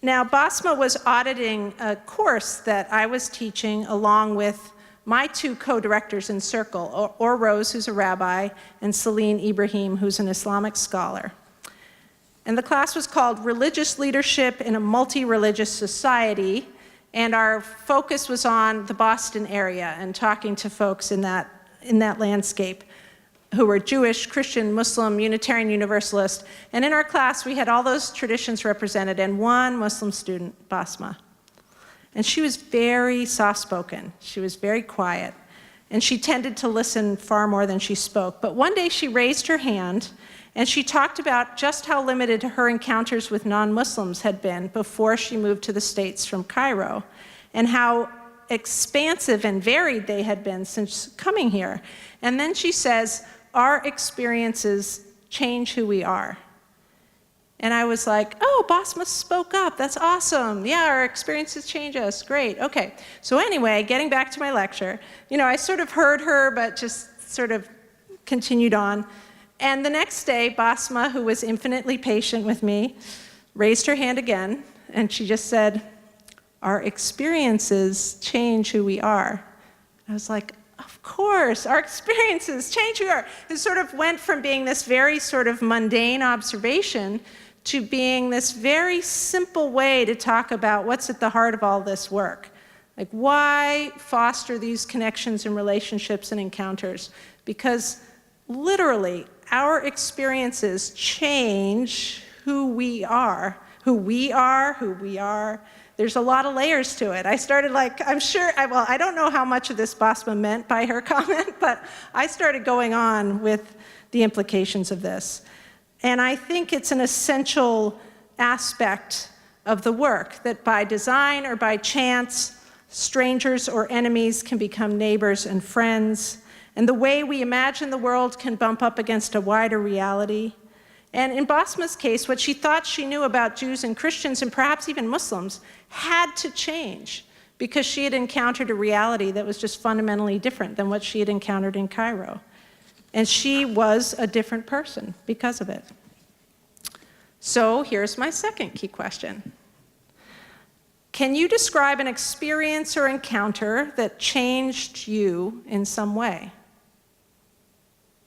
[SPEAKER 6] Basma was auditing a course that I was teaching along with my 2 co-directors in Circle, Or Rose, who's a rabbi, and Celine Ibrahim, who's an Islamic scholar. And the class was called Religious Leadership in a Multi-Religious Society, and our focus was on the Boston area and talking to folks in that landscape who were Jewish, Christian, Muslim, Unitarian, Universalist. And in our class, we had all those traditions represented, and 1 Muslim student, Basma. And she was very soft-spoken. She was very quiet. And she tended to listen far more than she spoke. But one day she raised her hand, and she talked about just how limited her encounters with non-Muslims had been before she moved to the States from Cairo, and how expansive and varied they had been since coming here. And then she says, our experiences change who we are. And I was like, oh, Basma spoke up. That's awesome. Yeah, our experiences change us. Great. Okay. So anyway, getting back to my lecture, I sort of heard her, but just sort of continued on. And the next day, Basma, who was infinitely patient with me, raised her hand again, and she just said, our experiences change who we are. I was like, of course, our experiences change who we are. It sort of went from being this very sort of mundane observation to being this very simple way to talk about what's at the heart of all this work. Like, why foster these connections and relationships and encounters? Because literally, our experiences change who we are. There's a lot of layers to it. I started I don't know how much of this Basma meant by her comment, but I started going on with the implications of this. And I think it's an essential aspect of the work, that by design or by chance, strangers or enemies can become neighbors and friends, and the way we imagine the world can bump up against a wider reality. And in Basma's case, what she thought she knew about Jews and Christians, and perhaps even Muslims, had to change, because she had encountered a reality that was just fundamentally different than what she had encountered in Cairo. And she was a different person because of it. So here's my second key question. Can you describe an experience or encounter that changed you in some way?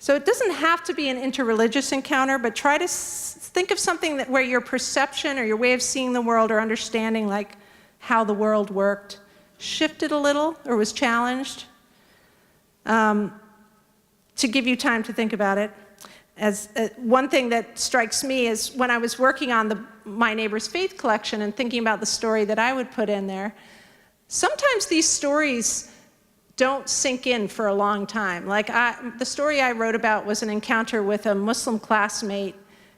[SPEAKER 6] So it doesn't have to be an interreligious encounter, but try to think of something where your perception or your way of seeing the world or understanding like how the world worked shifted a little or was challenged. To give you time to think about it. As one thing that strikes me is when I was working on My Neighbor's Faith collection and thinking about the story that I would put in there, sometimes these stories don't sink in for a long time. Like the story I wrote about was an encounter with a Muslim classmate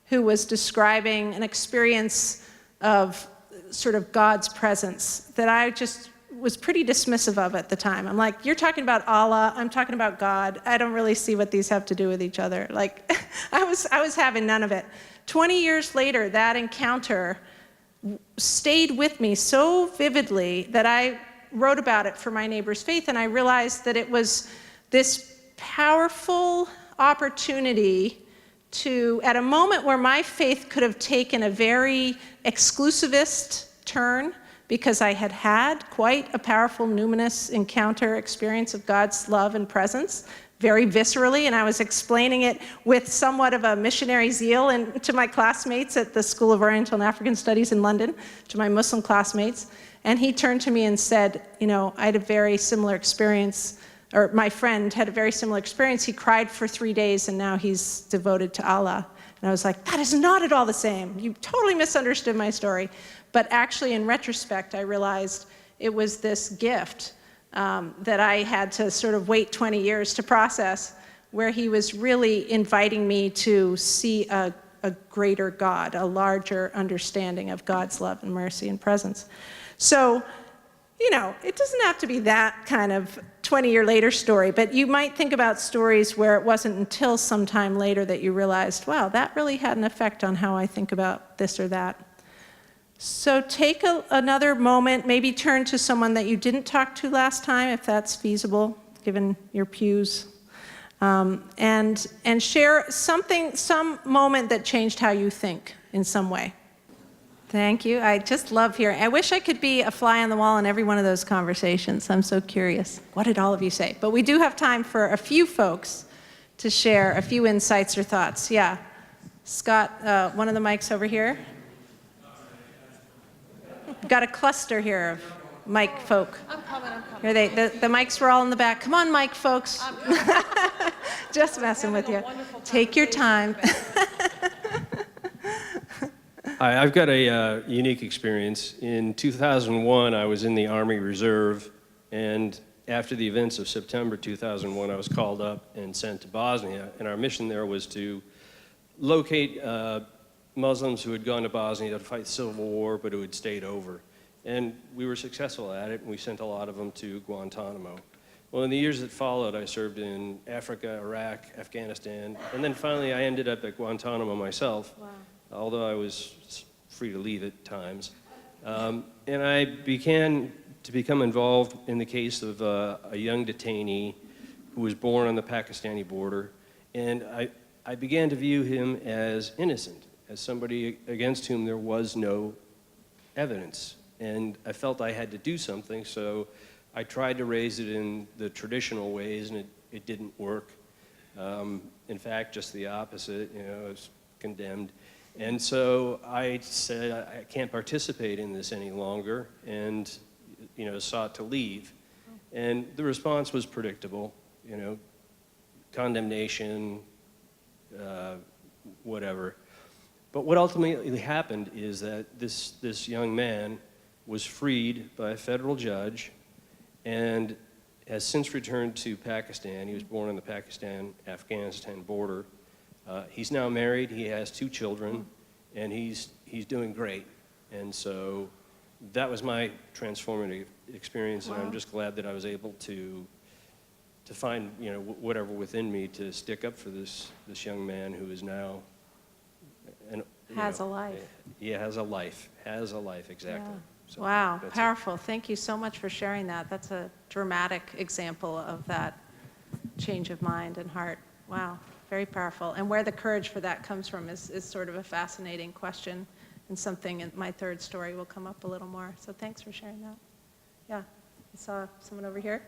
[SPEAKER 6] who was describing an experience of sort of God's presence that I just was pretty dismissive of at the time. I'm like, you're talking about Allah, I'm talking about God. I don't really see what these have to do with each other. Like, I was having none of it. 20 years later, that encounter stayed with me so vividly that I wrote about it for My Neighbor's Faith, and I realized that it was this powerful opportunity to, at a moment where my faith could have taken a very exclusivist turn, because I had had quite a powerful numinous encounter experience of God's love and presence, very viscerally, and I was explaining it with somewhat of a missionary zeal to my classmates at the School of Oriental and African Studies in London, to my Muslim classmates, and he turned to me and said, you know, I had a very similar experience, or my friend had a very similar experience. He cried for 3 days, and now he's devoted to Allah. And I was like, that is not at all the same. You totally misunderstood my story. But actually, in retrospect, I realized it was this gift that I had to sort of wait 20 years to process, where he was really inviting me to see a greater God, a larger understanding of God's love and mercy and presence. So, you know, it doesn't have to be that kind of 20-year later story, but you might think about stories where it wasn't until some time later that you realized, wow, that really had an effect on how I think about this or that. So take another moment, maybe turn to someone that you didn't talk to last time, if that's feasible, given your pews, and share some moment that changed how you think in some way. Thank you. I just love hearing. I wish I could be a fly on the wall in every one of those conversations. I'm so curious. What did all of you say? But we do have time for a few folks to share a few insights or thoughts. Yeah. Scott, one of the mics over here. We've got a cluster here of mic folk.
[SPEAKER 7] I'm coming.
[SPEAKER 6] Here the mics were all in the back. Come on, mic folks. Just messing with you. Take your time.
[SPEAKER 9] Hi, I've got a unique experience. In 2001, I was in the Army Reserve, and after the events of September 2001, I was called up and sent to Bosnia, and our mission there was to locate Muslims who had gone to Bosnia to fight the Civil War, but who had stayed over. And we were successful at it, and we sent a lot of them to Guantanamo. Well, in the years that followed, I served in Africa, Iraq, Afghanistan, and then finally I ended up at Guantanamo myself, wow. Although I was free to leave at times. And I began to become involved in the case of a young detainee who was born on the Pakistani border, and I began to view him as innocent, as somebody against whom there was no evidence. And I felt I had to do something, so I tried to raise it in the traditional ways, and it didn't work. In fact, just the opposite, you know, I was condemned. And so I said, I can't participate in this any longer, and, you know, sought to leave. And the response was predictable, you know, condemnation, whatever. But what ultimately happened is that this young man was freed by a federal judge and has since returned to Pakistan. He was born on the Pakistan-Afghanistan border. He's now married, he has 2 children, and he's doing great. And so that was my transformative experience, wow. And I'm just glad that I was able to find, you know, whatever within me to stick up for this young man who is now
[SPEAKER 6] has a life.
[SPEAKER 9] Yeah, has a life, exactly.
[SPEAKER 6] Yeah.
[SPEAKER 2] So
[SPEAKER 6] Wow,
[SPEAKER 2] that's it.
[SPEAKER 6] powerful. Thank you so much for sharing that. That's a dramatic example of that change of mind and heart. Wow, very powerful. And where the courage for that comes from is sort of a fascinating question, and something in my third story will come up a little more. So thanks for sharing that. Yeah, I saw someone over here.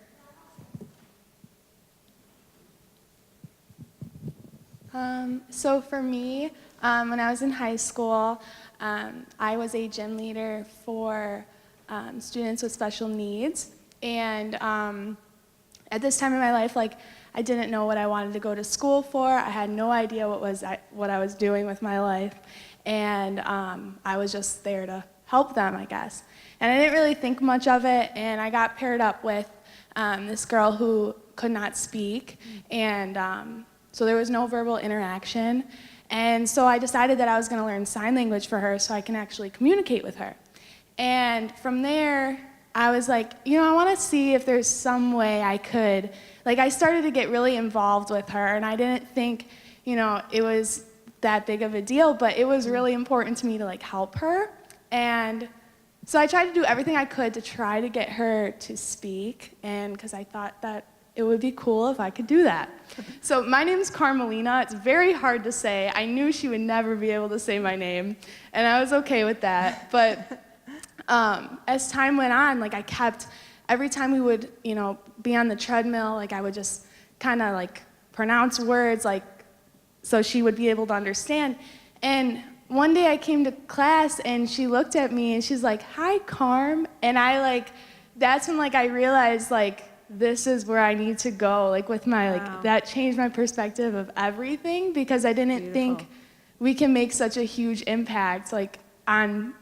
[SPEAKER 10] So for me, when I was in high school, I was a gym leader for students with special needs. And at this time in my life, like, I didn't know what I wanted to go to school for. I had no idea what I was doing with my life. And I was just there to help them, I guess. And I didn't really think much of it. And I got paired up with this girl who could not speak. And so there was no verbal interaction. And so I decided that I was going to learn sign language for her so I can actually communicate with her. And from there, I was like, I want to see if there's some way I could. Like, I started to get really involved with her, and I didn't think, it was that big of a deal, but it was really important to me to, like, help her. And so I tried to do everything I could to try to get her to speak, and because I thought that it would be cool if I could do that. So my name's Carmelina. It's very hard to say. I knew she would never be able to say my name, and I was okay with that. But as time went on, like, I kept, every time we would, be on the treadmill, like, I would just kind of, like, pronounce words, like, so she would be able to understand. And one day I came to class, and she looked at me, and she's like, "Hi, Carm." And I, like, that's when, like, I realized, like, this is where I need to go, like, with my, like, that changed my perspective of everything, because I didn't think we can make such a huge impact, like, on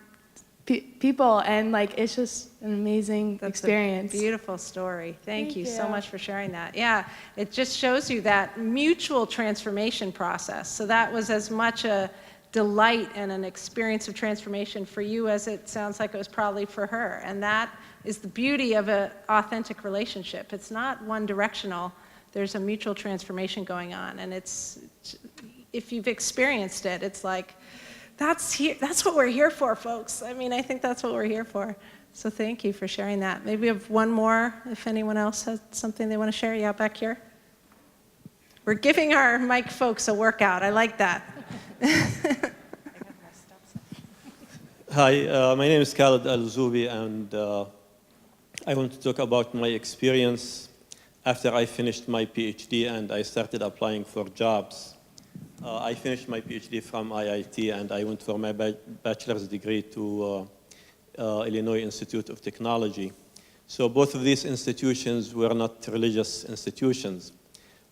[SPEAKER 10] people, and, like, it's just an amazing experience.
[SPEAKER 6] A beautiful story. Thank you so much for sharing that. Yeah, it just shows you that mutual transformation process. So that was as much a delight and an experience of transformation for you as it sounds like it was probably for her. And that is the beauty of an authentic relationship. It's not one directional. There's a mutual transformation going on. And it's, if you've experienced it, it's like, that's what we're here for, folks. I mean, I think that's what we're here for. So thank you for sharing that. Maybe we have one more, if anyone else has something they want to share. Yeah, back here. We're giving our mic folks a workout. I like that.
[SPEAKER 11] Hi, my name is Khaled Al-Zubi, and I want to talk about my experience after I finished my PhD and I started applying for jobs. I finished my PhD from IIT, and I went for my bachelor's degree to Illinois Institute of Technology. So both of these institutions were not religious institutions.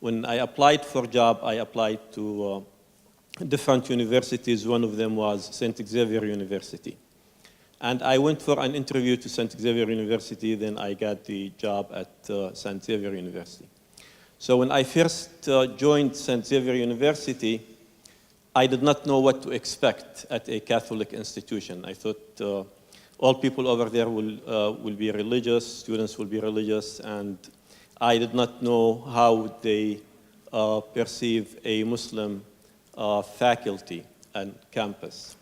[SPEAKER 11] When I applied for a job, I applied to different universities. One of them was St. Xavier University. And I went for an interview to St. Xavier University, then I got the job at St. Xavier University. So when I first joined St. Xavier University, I did not know what to expect at a Catholic institution. I thought all people over there will be religious, students will be religious, and I did not know how they perceive a Muslim faculty and campus.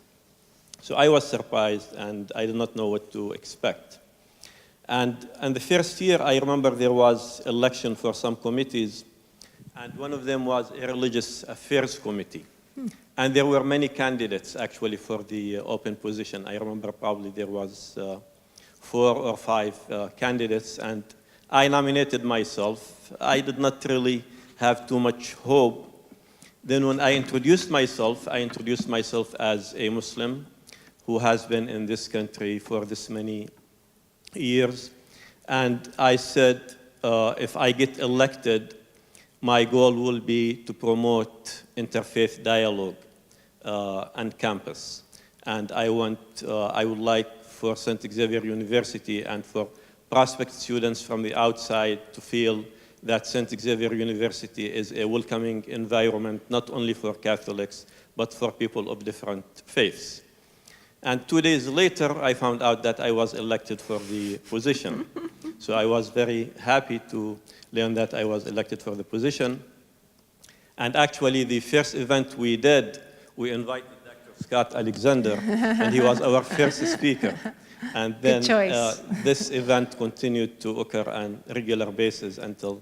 [SPEAKER 11] So I was surprised, and I did not know what to expect. And the first year, I remember there was election for some committees, and one of them was a religious affairs committee. And there were many candidates, actually, for the open position. I remember probably there was 4 or 5 candidates, and I nominated myself. I did not really have too much hope. Then when I introduced myself as a Muslim who has been in this country for this many years. And I said, if I get elected, my goal will be to promote interfaith dialogue on campus. And I would like for St. Xavier University and for prospect students from the outside to feel that St. Xavier University is a welcoming environment, not only for Catholics, but for people of different faiths. And 2 days later, I found out that I was elected for the position. So I was very happy to learn that I was elected for the position. And actually, the first event we did, we invited Dr. Scott Alexander, and he was our first speaker. And then
[SPEAKER 6] Good choice.
[SPEAKER 11] this event continued to occur on a regular basis until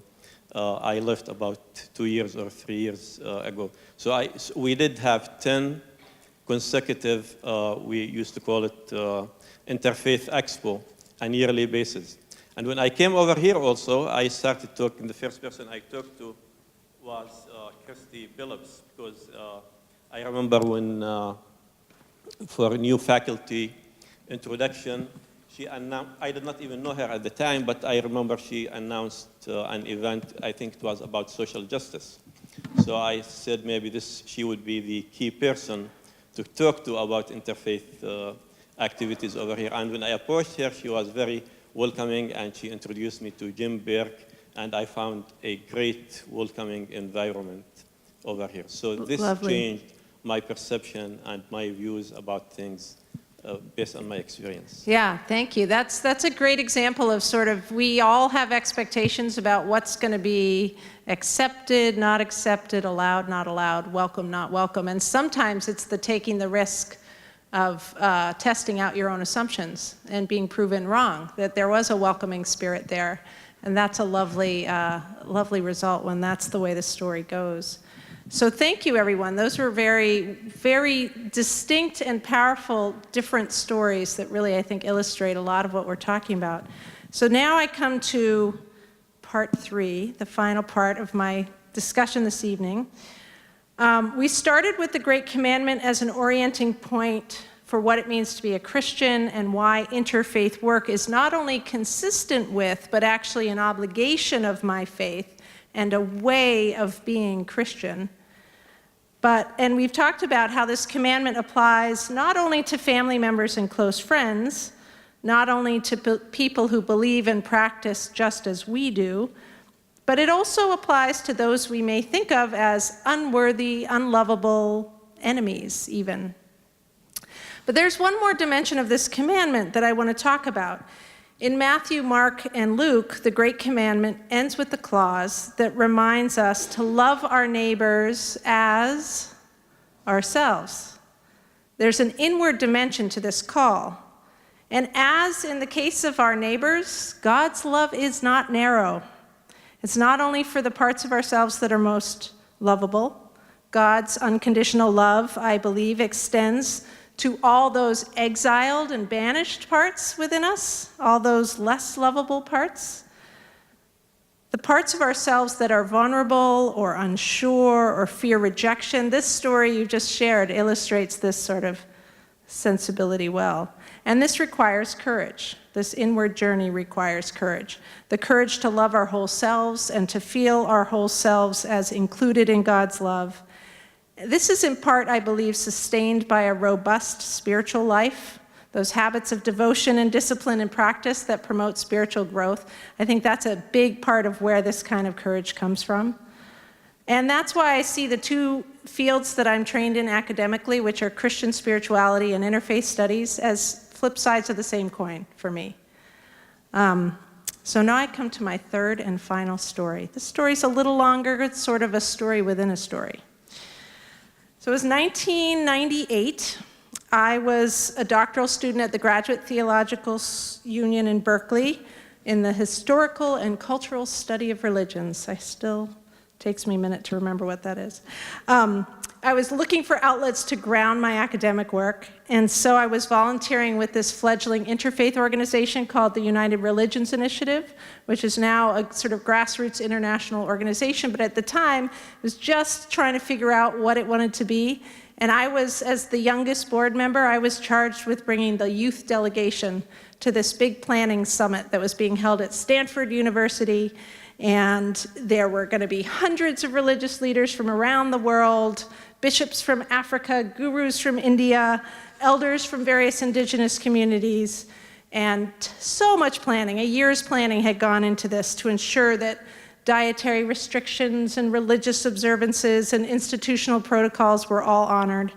[SPEAKER 11] I left about 2 years or 3 years ago. So we did have 10 consecutive, we used to call it Interfaith Expo, on a yearly basis. And when I came over here also, I started talking, the first person I talked to was Christy Billups, because I remember when, for new faculty introduction, she announced, I did not even know her at the time, but I remember she announced an event, I think it was about social justice. So I said maybe she would be the key person to talk to about interfaith activities over here. And when I approached her, she was very welcoming, and she introduced me to Jim Burke, and I found a great welcoming environment over here. So this
[SPEAKER 6] Lovely.
[SPEAKER 11] changed my perception and my views about things based on my experience.
[SPEAKER 6] Yeah, thank you. That's a great example of sort of, we all have expectations about what's going to be accepted, not accepted, allowed, not allowed, welcome, not welcome. And sometimes it's the taking the risk of testing out your own assumptions and being proven wrong, that there was a welcoming spirit there. And that's a lovely, lovely result when that's the way the story goes. So thank you, everyone. Those were very, very distinct and powerful, different stories that really, I think, illustrate a lot of what we're talking about. So now I come to part 3, the final part of my discussion this evening. We started with the Great Commandment as an orienting point for what it means to be a Christian and why interfaith work is not only consistent with, but actually an obligation of my faith and a way of being Christian. And we've talked about how this commandment applies not only to family members and close friends, not only to people who believe and practice just as we do, but it also applies to those we may think of as unworthy, unlovable enemies even. But there's one more dimension of this commandment that I want to talk about. In Matthew, Mark, and Luke, the Great Commandment ends with the clause that reminds us to love our neighbors as ourselves. There's an inward dimension to this call. And as in the case of our neighbors, God's love is not narrow. It's not only for the parts of ourselves that are most lovable. God's unconditional love, I believe, extends to all those exiled and banished parts within us, all those less lovable parts. The parts of ourselves that are vulnerable or unsure or fear rejection. This story you just shared illustrates this sort of sensibility well. And this requires courage. This inward journey requires courage. The courage to love our whole selves and to feel our whole selves as included in God's love. This is in part, I believe, sustained by a robust spiritual life, those habits of devotion and discipline and practice that promote spiritual growth. I think that's a big part of where this kind of courage comes from. And that's why I see the two fields that I'm trained in academically, which are Christian spirituality and interfaith studies, as flip sides of the same coin for me. So now I come to my third and final story. This story's a little longer. It's sort of a story within a story. So it was 1998. I was a doctoral student at the Graduate Theological Union in Berkeley in the historical and cultural study of religions. Takes me a minute to remember what that is. I was looking for outlets to ground my academic work, and so I was volunteering with this fledgling interfaith organization called the United Religions Initiative, which is now a sort of grassroots international organization, but at the time was just trying to figure out what it wanted to be. And I was, as the youngest board member, I was charged with bringing the youth delegation to this big planning summit that was being held at Stanford University. And there were going to be hundreds of religious leaders from around the world, bishops from Africa, gurus from India, elders from various indigenous communities, and so much planning. A year's planning had gone into this to ensure that dietary restrictions and religious observances and institutional protocols were all honored.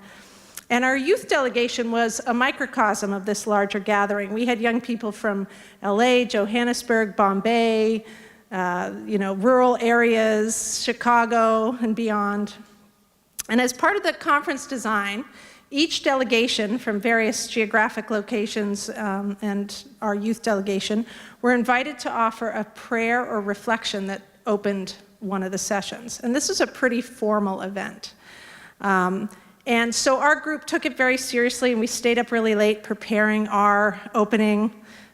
[SPEAKER 6] And our youth delegation was a microcosm of this larger gathering. We had young people from LA, Johannesburg, Bombay, rural areas, Chicago, and beyond. And as part of the conference design, Each delegation from various geographic locations and our youth delegation were invited to offer a prayer or reflection that opened one of the sessions. And this was a pretty formal event. And so our group took it very seriously, and we stayed up really late preparing our opening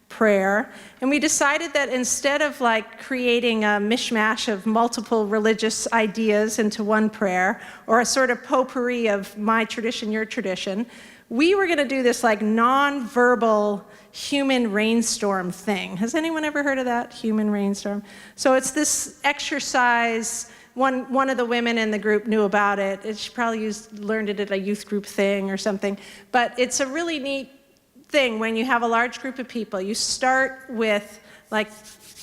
[SPEAKER 6] prayer. And we decided that instead of like creating a mishmash of multiple religious ideas into one prayer, or a sort of potpourri of my tradition, your tradition, we were going to do this like non-verbal human rainstorm thing. Has anyone ever heard of that, human rainstorm? So it's this exercise. One of the women in the group knew about it. She probably learned it at a youth group thing or something. But it's a really neat thing when you have a large group of people. You start with like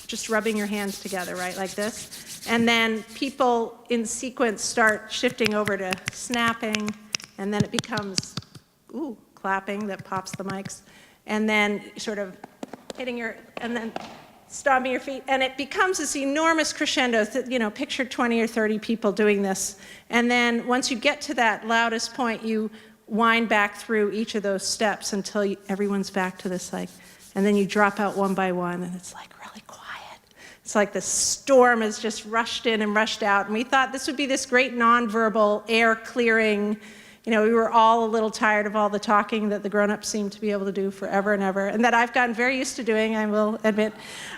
[SPEAKER 6] just rubbing your hands together, right, like this. And then people in sequence start shifting over to snapping, and then it becomes, clapping that pops the mics, and then sort of hitting your, and then stomping your feet, and it becomes this enormous crescendo. Picture 20 or 30 people doing this. And then once you get to that loudest point, you wind back through each of those steps until everyone's back to this, like, and then you drop out one by one, and it's like really quiet. It's like the storm has just rushed in and rushed out. And we thought this would be this great nonverbal air clearing. We were all a little tired of all the talking that the grown-ups seem to be able to do forever and ever, and that I've gotten very used to doing, I will admit.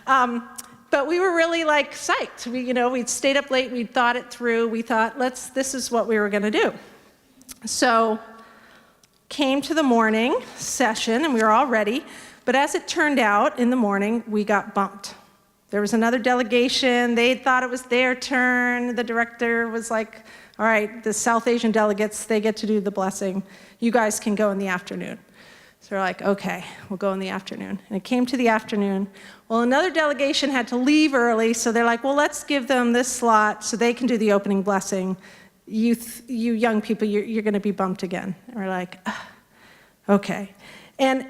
[SPEAKER 6] But we were really like psyched. We'd stayed up late, we'd thought it through. We thought, this is what we were gonna do. So came to the morning session, and we were all ready. But as it turned out, in the morning, we got bumped. There was another delegation. They thought it was their turn. The director was like, all right, the South Asian delegates, they get to do the blessing. You guys can go in the afternoon. So we're like, okay, we'll go in the afternoon. And it came to the afternoon. Well, another delegation had to leave early, so they're like, well, let's give them this slot so they can do the opening blessing. You young people, you're going to be bumped again. And we're like, okay. And,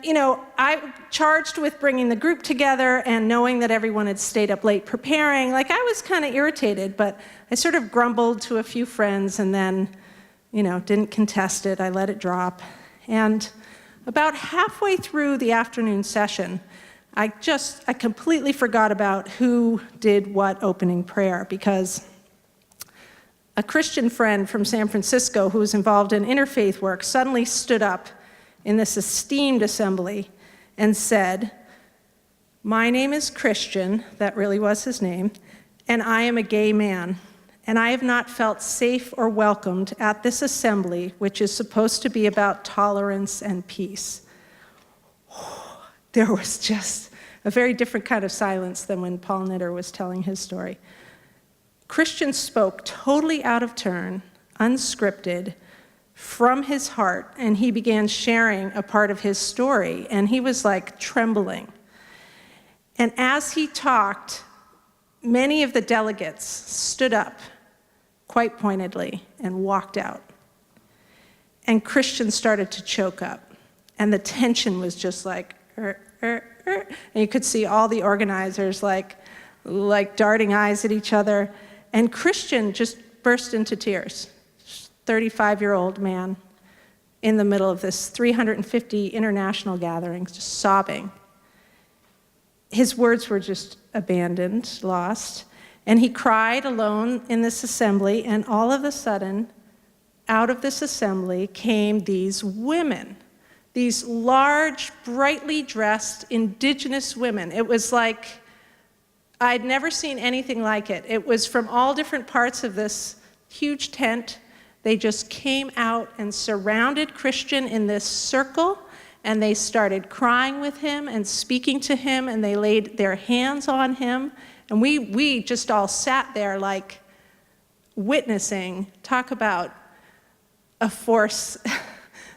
[SPEAKER 6] I charged with bringing the group together and knowing that everyone had stayed up late preparing. Like, I was kind of irritated, but I sort of grumbled to a few friends and then, didn't contest it. I let it drop. And about halfway through the afternoon session, I completely forgot about who did what opening prayer, because a Christian friend from San Francisco who was involved in interfaith work suddenly stood up in this esteemed assembly and said, "My name is Christian," that really was his name, "and I am a gay man, and I have not felt safe or welcomed at this assembly, which is supposed to be about tolerance and peace." There was just a very different kind of silence than when Paul Knitter was telling his story. Christian spoke totally out of turn, unscripted, from his heart, and he began sharing a part of his story, and he was like trembling. And as he talked, many of the delegates stood up quite pointedly and walked out. And Christian started to choke up, and the tension was just like, and you could see all the organizers like darting eyes at each other. And Christian just burst into tears. 35-year-old man in the middle of this 350 international gatherings, just sobbing. His words were just abandoned, lost. And he cried alone in this assembly, and all of a sudden, out of this assembly came these women, these large, brightly dressed indigenous women. It was like, I'd never seen anything like it. It was from all different parts of this huge tent. They just came out and surrounded Christian in this circle, and they started crying with him and speaking to him, and they laid their hands on him. And we just all sat there like witnessing. Talk about a force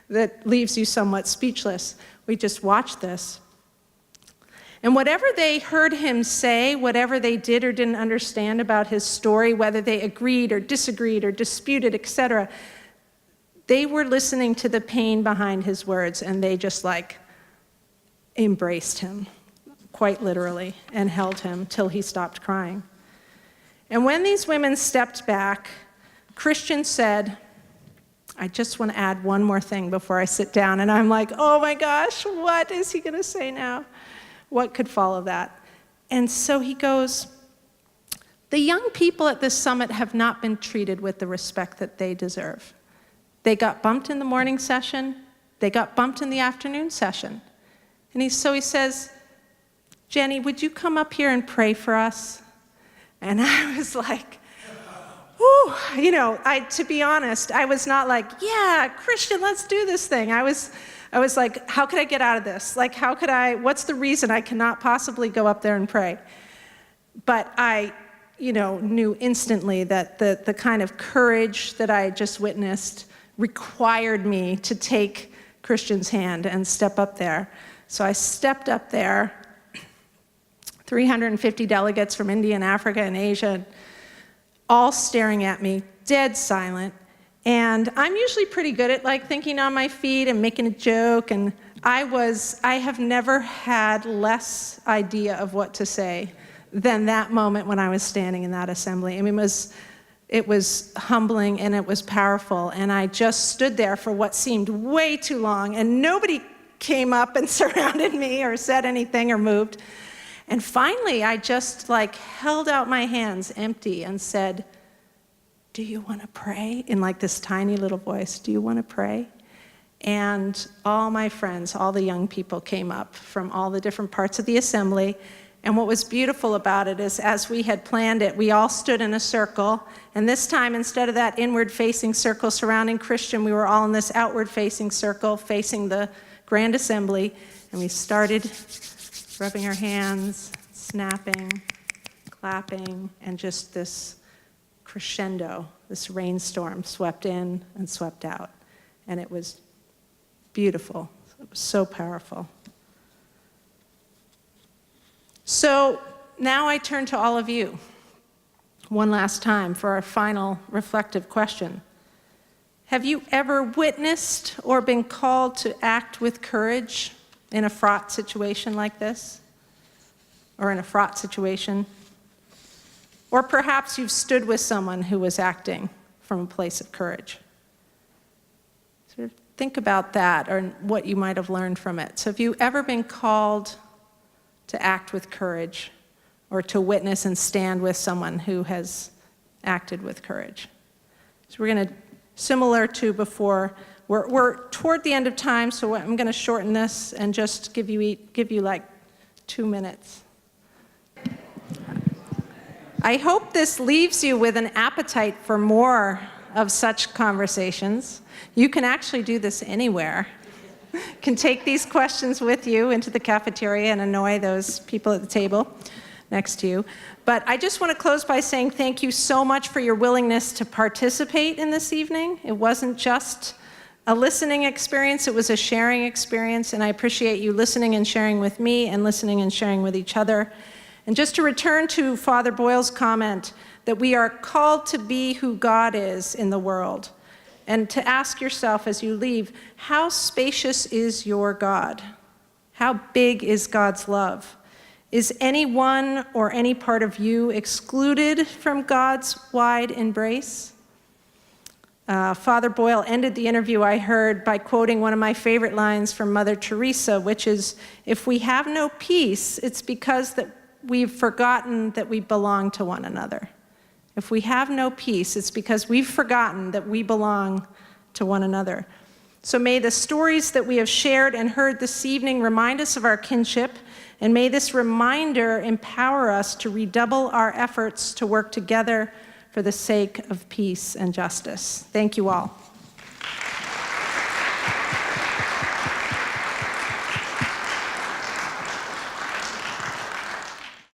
[SPEAKER 6] that leaves you somewhat speechless. We just watched this. And whatever they heard him say, whatever they did or didn't understand about his story, whether they agreed or disagreed or disputed, etc., they were listening to the pain behind his words, and they just like embraced him, quite literally, and held him till he stopped crying. And when these women stepped back, Christian said, I just want to add one more thing before I sit down. And I'm like, oh my gosh, what is he going to say now? What could follow that? And so he goes, the young people at this summit have not been treated with the respect that they deserve. They got bumped in the morning session. They got bumped in the afternoon session. And so he says, Jenny, would you come up here and pray for us? And I was like, whew, you know, to be honest, I was not like, yeah, Christian, let's do this thing. I was like, how could I get out of this? Like, what's the reason I cannot possibly go up there and pray? But I, knew instantly that the kind of courage that I had just witnessed required me to take Christian's hand and step up there. So I stepped up there, 350 delegates from India and Africa and Asia, all staring at me, dead silent. And I'm usually pretty good at thinking on my feet and making a joke. And I have never had less idea of what to say than that moment when I was standing in that assembly. I mean, it was humbling and it was powerful. And I just stood there for what seemed way too long, and nobody came up and surrounded me or said anything or moved. And finally, I just held out my hands empty and said, do you want to pray? In this tiny little voice, do you want to pray? And all my friends, all the young people came up from all the different parts of the assembly. And what was beautiful about it is, as we had planned it, we all stood in a circle. And this time, instead of that inward-facing circle surrounding Christian, we were all in this outward-facing circle facing the Grand Assembly. And we started rubbing our hands, snapping, clapping, and just this crescendo, this rainstorm swept in and swept out. And it was beautiful. It was so powerful. So now I turn to all of you one last time for our final reflective question. Have you ever witnessed or been called to act with courage in a fraught situation like this? Or in a fraught situation? Or perhaps you've stood with someone who was acting from a place of courage. Sort of think about that or what you might have learned from it. So have you ever been called to act with courage or to witness and stand with someone who has acted with courage? So we're going to, similar to before, we're toward the end of time, so I'm going to shorten this and just give you 2 minutes. I hope this leaves you with an appetite for more of such conversations. You can actually do this anywhere. You can take these questions with you into the cafeteria and annoy those people at the table next to you. But I just want to close by saying thank you so much for your willingness to participate in this evening. It wasn't just a listening experience, it was a sharing experience, and I appreciate you listening and sharing with me and listening and sharing with each other. And just to return to Father Boyle's comment that we are called to be who God is in the world, and to ask yourself as you leave, how spacious is your God? How big is God's love? Is anyone or any part of you excluded from God's wide embrace? Father Boyle ended the interview I heard by quoting one of my favorite lines from Mother Teresa, which is, if we have no peace, it's because that we've forgotten that we belong to one another. If we have no peace, it's because we've forgotten that we belong to one another. So may the stories that we have shared and heard this evening remind us of our kinship, and may this reminder empower us to redouble our efforts to work together for the sake of peace and justice. Thank you all.